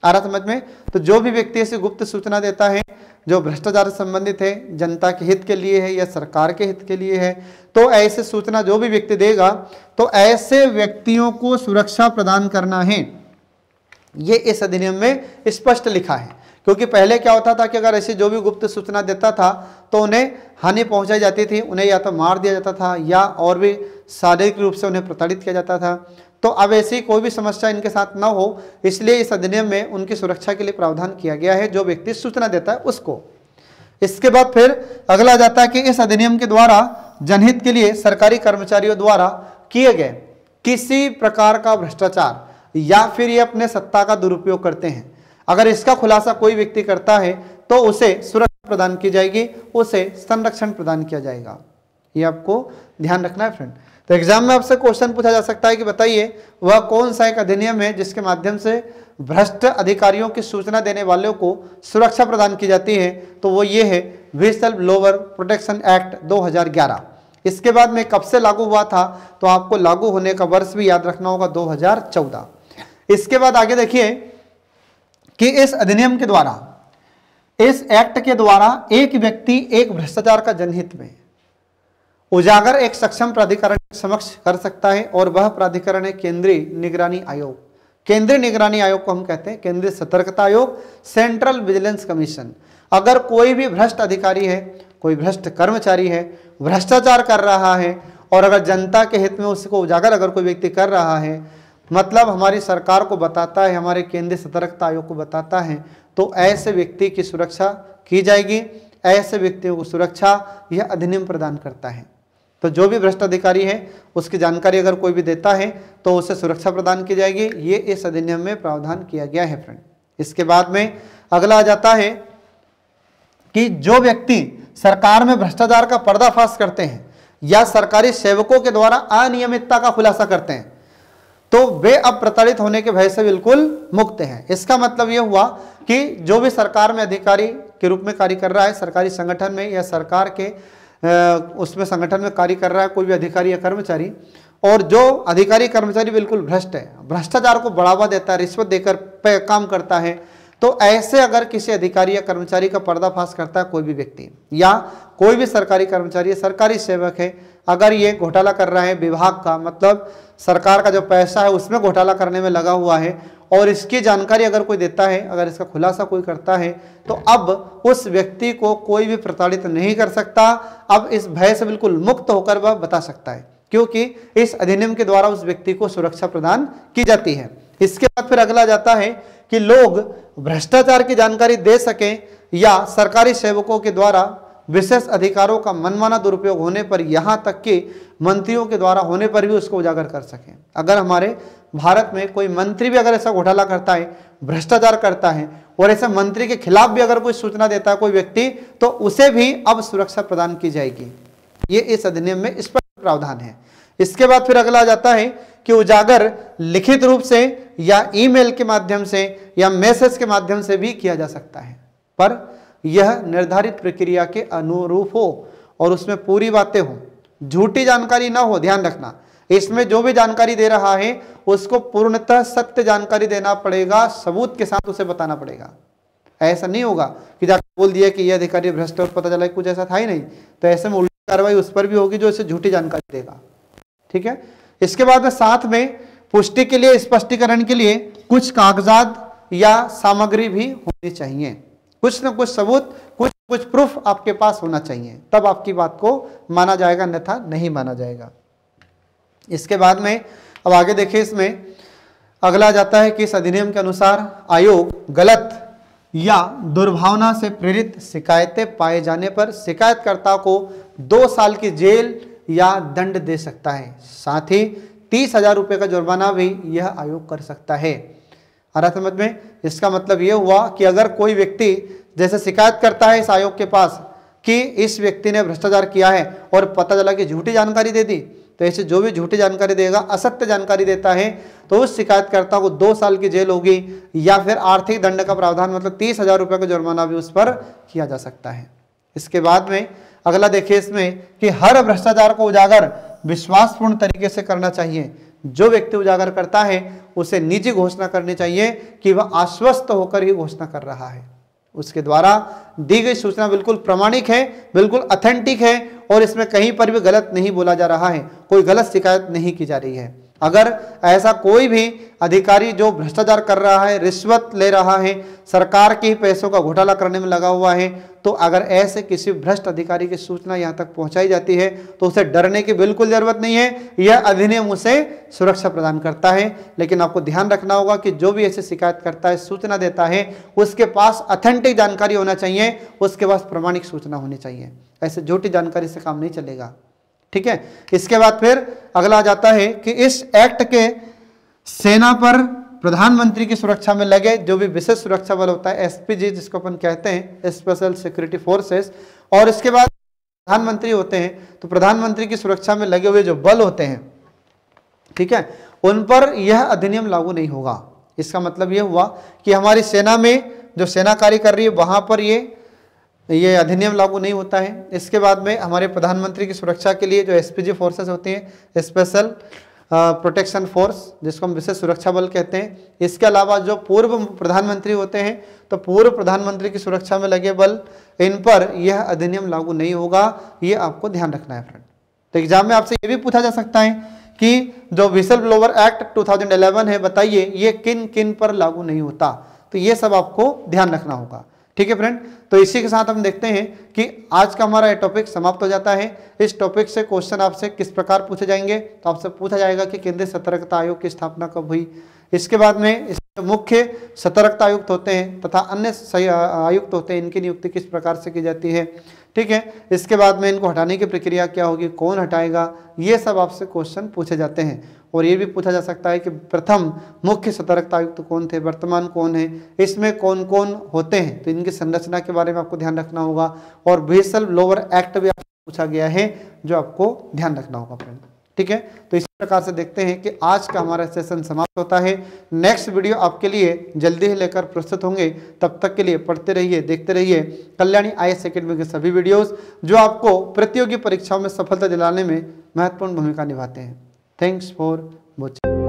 आ रहा समझ में? तो जो भी व्यक्ति ऐसी गुप्त सूचना देता है जो भ्रष्टाचार से संबंधित है, जनता के हित के लिए है या सरकार के हित के लिए है, तो ऐसे सूचना जो भी व्यक्ति देगा तो ऐसे व्यक्तियों को सुरक्षा प्रदान करना है। ये इस अधिनियम में स्पष्ट लिखा है। क्योंकि पहले क्या होता था कि अगर ऐसी जो भी गुप्त सूचना देता था तो उन्हें हानि पहुंचाई जाती थी, उन्हें या तो मार दिया जाता था या और भी शारीरिक रूप से उन्हें प्रताड़ित किया जाता था। तो अब ऐसी कोई भी समस्या इनके साथ ना हो, इसलिए इस अधिनियम में उनकी सुरक्षा के लिए प्रावधान किया गया है जो व्यक्ति सूचना देता है उसको। इसके बाद फिर अगला जाता है कि इस अधिनियम के द्वारा जनहित के लिए सरकारी कर्मचारियों द्वारा किए गए किसी प्रकार का भ्रष्टाचार या फिर ये अपने सत्ता का दुरुपयोग करते हैं, अगर इसका खुलासा कोई व्यक्ति करता है तो उसे सुरक्षा प्रदान की जाएगी, उसे संरक्षण प्रदान किया जाएगा। ये आपको ध्यान रखना है फ्रेंड। तो एग्जाम में आपसे क्वेश्चन पूछा जा सकता है कि बताइए वह कौन सा एक अधिनियम है जिसके माध्यम से भ्रष्ट अधिकारियों की सूचना देने वालों को सुरक्षा प्रदान की जाती है। तो वो ये है विजिल ब्लोअर प्रोटेक्शन एक्ट 2011। इसके बाद में कब से लागू हुआ था, तो आपको लागू होने का वर्ष भी याद रखना होगा 2014। इसके बाद आगे देखिए कि इस अधिनियम के द्वारा, इस एक्ट के द्वारा एक व्यक्ति एक भ्रष्टाचार का जनहित में उजागर एक सक्षम प्राधिकरण समक्ष कर सकता है और वह प्राधिकरण है केंद्रीय निगरानी आयोग। केंद्रीय निगरानी आयोग को हम कहते हैं केंद्रीय सतर्कता आयोग, सेंट्रल विजिलेंस कमीशन। अगर कोई भी भ्रष्ट अधिकारी है, कोई भ्रष्ट कर्मचारी है, भ्रष्टाचार कर रहा है और अगर जनता के हित में उसको उजागर अगर कोई व्यक्ति कर रहा है, मतलब हमारी सरकार को बताता है, हमारे केंद्रीय सतर्कता आयोग को बताता है, तो ऐसे व्यक्ति की सुरक्षा की जाएगी। ऐसे व्यक्तियों को सुरक्षा यह अधिनियम प्रदान करता है। तो जो भी भ्रष्ट अधिकारी है उसकी जानकारी अगर कोई भी देता है तो उसे सुरक्षा प्रदान की जाएगी। ये इस अधिनियम में प्रावधान किया गया है फ्रेंड। इसके बाद में अगला आ जाता है कि जो व्यक्ति सरकार में भ्रष्टाचार का पर्दाफाश करते हैं या सरकारी सेवकों के द्वारा अनियमितता का खुलासा करते हैं तो वे अब प्रताड़ित होने के भय से बिल्कुल मुक्त हैं। इसका मतलब यह हुआ कि जो भी सरकार में अधिकारी के रूप में कार्य कर रहा है, सरकारी संगठन में या सरकार के उसमें संगठन में कार्य कर रहा है कोई भी अधिकारी या कर्मचारी, और जो अधिकारी कर्मचारी बिल्कुल भ्रष्ट है, भ्रष्टाचार को बढ़ावा देता है, रिश्वत देकर काम करता है, तो ऐसे अगर किसी अधिकारी या कर्मचारी का पर्दाफाश करता है कोई भी व्यक्ति या कोई भी सरकारी कर्मचारी या सरकारी सेवक है, अगर ये घोटाला कर रहा है विभाग का, मतलब सरकार का जो पैसा है उसमें घोटाला करने में लगा हुआ है और इसकी जानकारी अगर कोई देता है, अगर इसका खुलासा कोई करता है, तो अब उस व्यक्ति को कोई भी प्रताड़ित नहीं कर सकता। अब इस भय से बिल्कुल मुक्त होकर वह बता सकता है, क्योंकि इस अधिनियम के द्वारा उस व्यक्ति को सुरक्षा प्रदान की जाती है। इसके बाद फिर अगला जाता है कि लोग भ्रष्टाचार की जानकारी दे सकें या सरकारी सेवकों के द्वारा विशेष अधिकारों का मनमाना दुरुपयोग होने पर, यहाँ तक कि मंत्रियों के द्वारा होने पर भी उसको उजागर कर सकें। अगर हमारे भारत में कोई मंत्री भी अगर ऐसा घोटाला करता है, भ्रष्टाचार करता है और ऐसे मंत्री के खिलाफ भी अगर कोई सूचना देता है कोई व्यक्ति, तो उसे भी अब सुरक्षा प्रदान की जाएगी। ये इस अधिनियम में स्पष्ट प्रावधान है। इसके बाद फिर अगला जाता है कि उजागर लिखित रूप से या ईमेल के माध्यम से या मैसेज के माध्यम से भी किया जा सकता है, पर यह निर्धारित प्रक्रिया के अनुरूप हो और उसमें पूरी बातें हो, झूठी जानकारी ना हो। ध्यान रखना, इसमें जो भी जानकारी दे रहा है उसको पूर्णतः सत्य जानकारी देना पड़ेगा, सबूत के साथ उसे बताना पड़ेगा। ऐसा नहीं होगा कि जाकर बोल दिया कि यह अधिकारी भ्रष्ट और पता चला कुछ ऐसा था ही नहीं, तो ऐसे में उल्टी कार्रवाई उस पर भी होगी जो इसे झूठी जानकारी देगा। ठीक है। इसके बाद में साथ में पुष्टि के लिए, स्पष्टीकरण के लिए कुछ कागजात या सामग्री भी होनी चाहिए, कुछ न कुछ सबूत, कुछ प्रूफ आपके पास होना चाहिए, तब आपकी बात को माना जाएगा, अन्यथा नहीं माना जाएगा। इसके बाद में अब आगे देखिए, इसमें अगला जाता है कि इस अधिनियम के अनुसार आयोग गलत या दुर्भावना से प्रेरित शिकायतें पाए जाने पर शिकायतकर्ता को 2 साल की जेल या दंड दे सकता है, साथ ही 30,000 रुपये का जुर्माना भी यह आयोग कर सकता है। आ रहा समझ में? इसका मतलब यह हुआ कि अगर कोई व्यक्ति जैसे शिकायत करता है इस आयोग के पास कि इस व्यक्ति ने भ्रष्टाचार किया है और पता चला कि झूठी जानकारी दे दी, तो ऐसे जो भी झूठी जानकारी देगा, असत्य जानकारी देता है, तो उस शिकायतकर्ता को 2 साल की जेल होगी या फिर आर्थिक दंड का प्रावधान मतलब 30,000 रुपये का जुर्माना भी उस पर किया जा सकता है। इसके बाद में अगला देखिए इसमें कि हर भ्रष्टाचार को उजागर विश्वासपूर्ण तरीके से करना चाहिए। जो व्यक्ति उजागर करता है उसे निजी घोषणा करनी चाहिए कि वह आश्वस्त होकर ही घोषणा कर रहा है, उसके द्वारा दी गई सूचना बिल्कुल प्रामाणिक है, बिल्कुल ऑथेंटिक है और इसमें कहीं पर भी गलत नहीं बोला जा रहा है, कोई गलत शिकायत नहीं की जा रही है। अगर ऐसा कोई भी अधिकारी जो भ्रष्टाचार कर रहा है, रिश्वत ले रहा है, सरकार के ही पैसों का घोटाला करने में लगा हुआ है, तो अगर ऐसे किसी भ्रष्ट अधिकारी की सूचना यहाँ तक पहुँचाई जाती है तो उसे डरने की बिल्कुल जरूरत नहीं है। यह अधिनियम उसे सुरक्षा प्रदान करता है। लेकिन आपको ध्यान रखना होगा कि जो भी ऐसे शिकायत करता है, सूचना देता है, उसके पास ऑथेंटिक जानकारी होना चाहिए, उसके पास प्रामाणिक सूचना होनी चाहिए। ऐसे झूठी जानकारी से काम नहीं चलेगा, ठीक है। इसके बाद फिर अगला आ जाता है कि इस एक्ट के सेना पर प्रधानमंत्री की सुरक्षा में लगे जो भी विशेष सुरक्षा बल होता है, एसपीजी जिसको अपन कहते हैं, स्पेशल सिक्योरिटी फोर्सेस, और इसके बाद प्रधानमंत्री होते हैं, तो प्रधानमंत्री की सुरक्षा में लगे हुए जो बल होते हैं, ठीक है, उन पर यह अधिनियम लागू नहीं होगा। इसका मतलब यह हुआ कि हमारी सेना में जो सेना कार्य कर रही है वहां पर ये अधिनियम लागू नहीं होता है। इसके बाद में हमारे प्रधानमंत्री की सुरक्षा के लिए जो एसपीजी फोर्सेस होती हैं, स्पेशल प्रोटेक्शन फोर्स जिसको हम विशेष सुरक्षा बल कहते हैं, इसके अलावा जो पूर्व प्रधानमंत्री होते हैं, तो पूर्व प्रधानमंत्री की सुरक्षा में लगे बल, इन पर यह अधिनियम लागू नहीं होगा। ये आपको ध्यान रखना है फ्रेंड। तो एग्जाम में आपसे ये भी पूछा जा सकता है कि जो विसल ब्लोअर एक्ट 2011 है, बताइए ये किन किन पर लागू नहीं होता, तो ये सब आपको ध्यान रखना होगा, ठीक है फ्रेंड। तो इसी के साथ हम देखते हैं कि आज का हमारा ये टॉपिक समाप्त हो जाता है। इस टॉपिक से क्वेश्चन आपसे किस प्रकार पूछे जाएंगे, तो आपसे पूछा जाएगा कि केंद्रीय सतर्कता आयोग की स्थापना कब हुई। इसके बाद में मुख्य सतर्कता आयुक्त होते हैं तथा अन्य आयुक्त होते हैं, इनकी नियुक्ति किस प्रकार से की जाती है, ठीक है। इसके बाद में इनको हटाने की प्रक्रिया क्या होगी, कौन हटाएगा, ये सब आपसे क्वेश्चन पूछे जाते हैं। और ये भी पूछा जा सकता है कि प्रथम मुख्य सतर्कता आयुक्त कौन थे, वर्तमान कौन है, इसमें कौन कौन होते हैं, तो इनकी संरचना के बारे में आपको ध्यान रखना होगा। और विसल ब्लोअर एक्ट भी आपसे पूछा गया है जो आपको ध्यान रखना होगा फ्रेंड, ठीक है। तो इसी प्रकार से देखते हैं कि आज का हमारा सेशन समाप्त होता है। नेक्स्ट वीडियो आपके लिए जल्दी ही लेकर प्रस्तुत होंगे। तब तक के लिए पढ़ते रहिए, देखते रहिए कल्याणी IAS एकेडमी के सभी वीडियोस जो आपको प्रतियोगी परीक्षाओं में सफलता दिलाने में महत्वपूर्ण भूमिका निभाते हैं। Thanks for watching.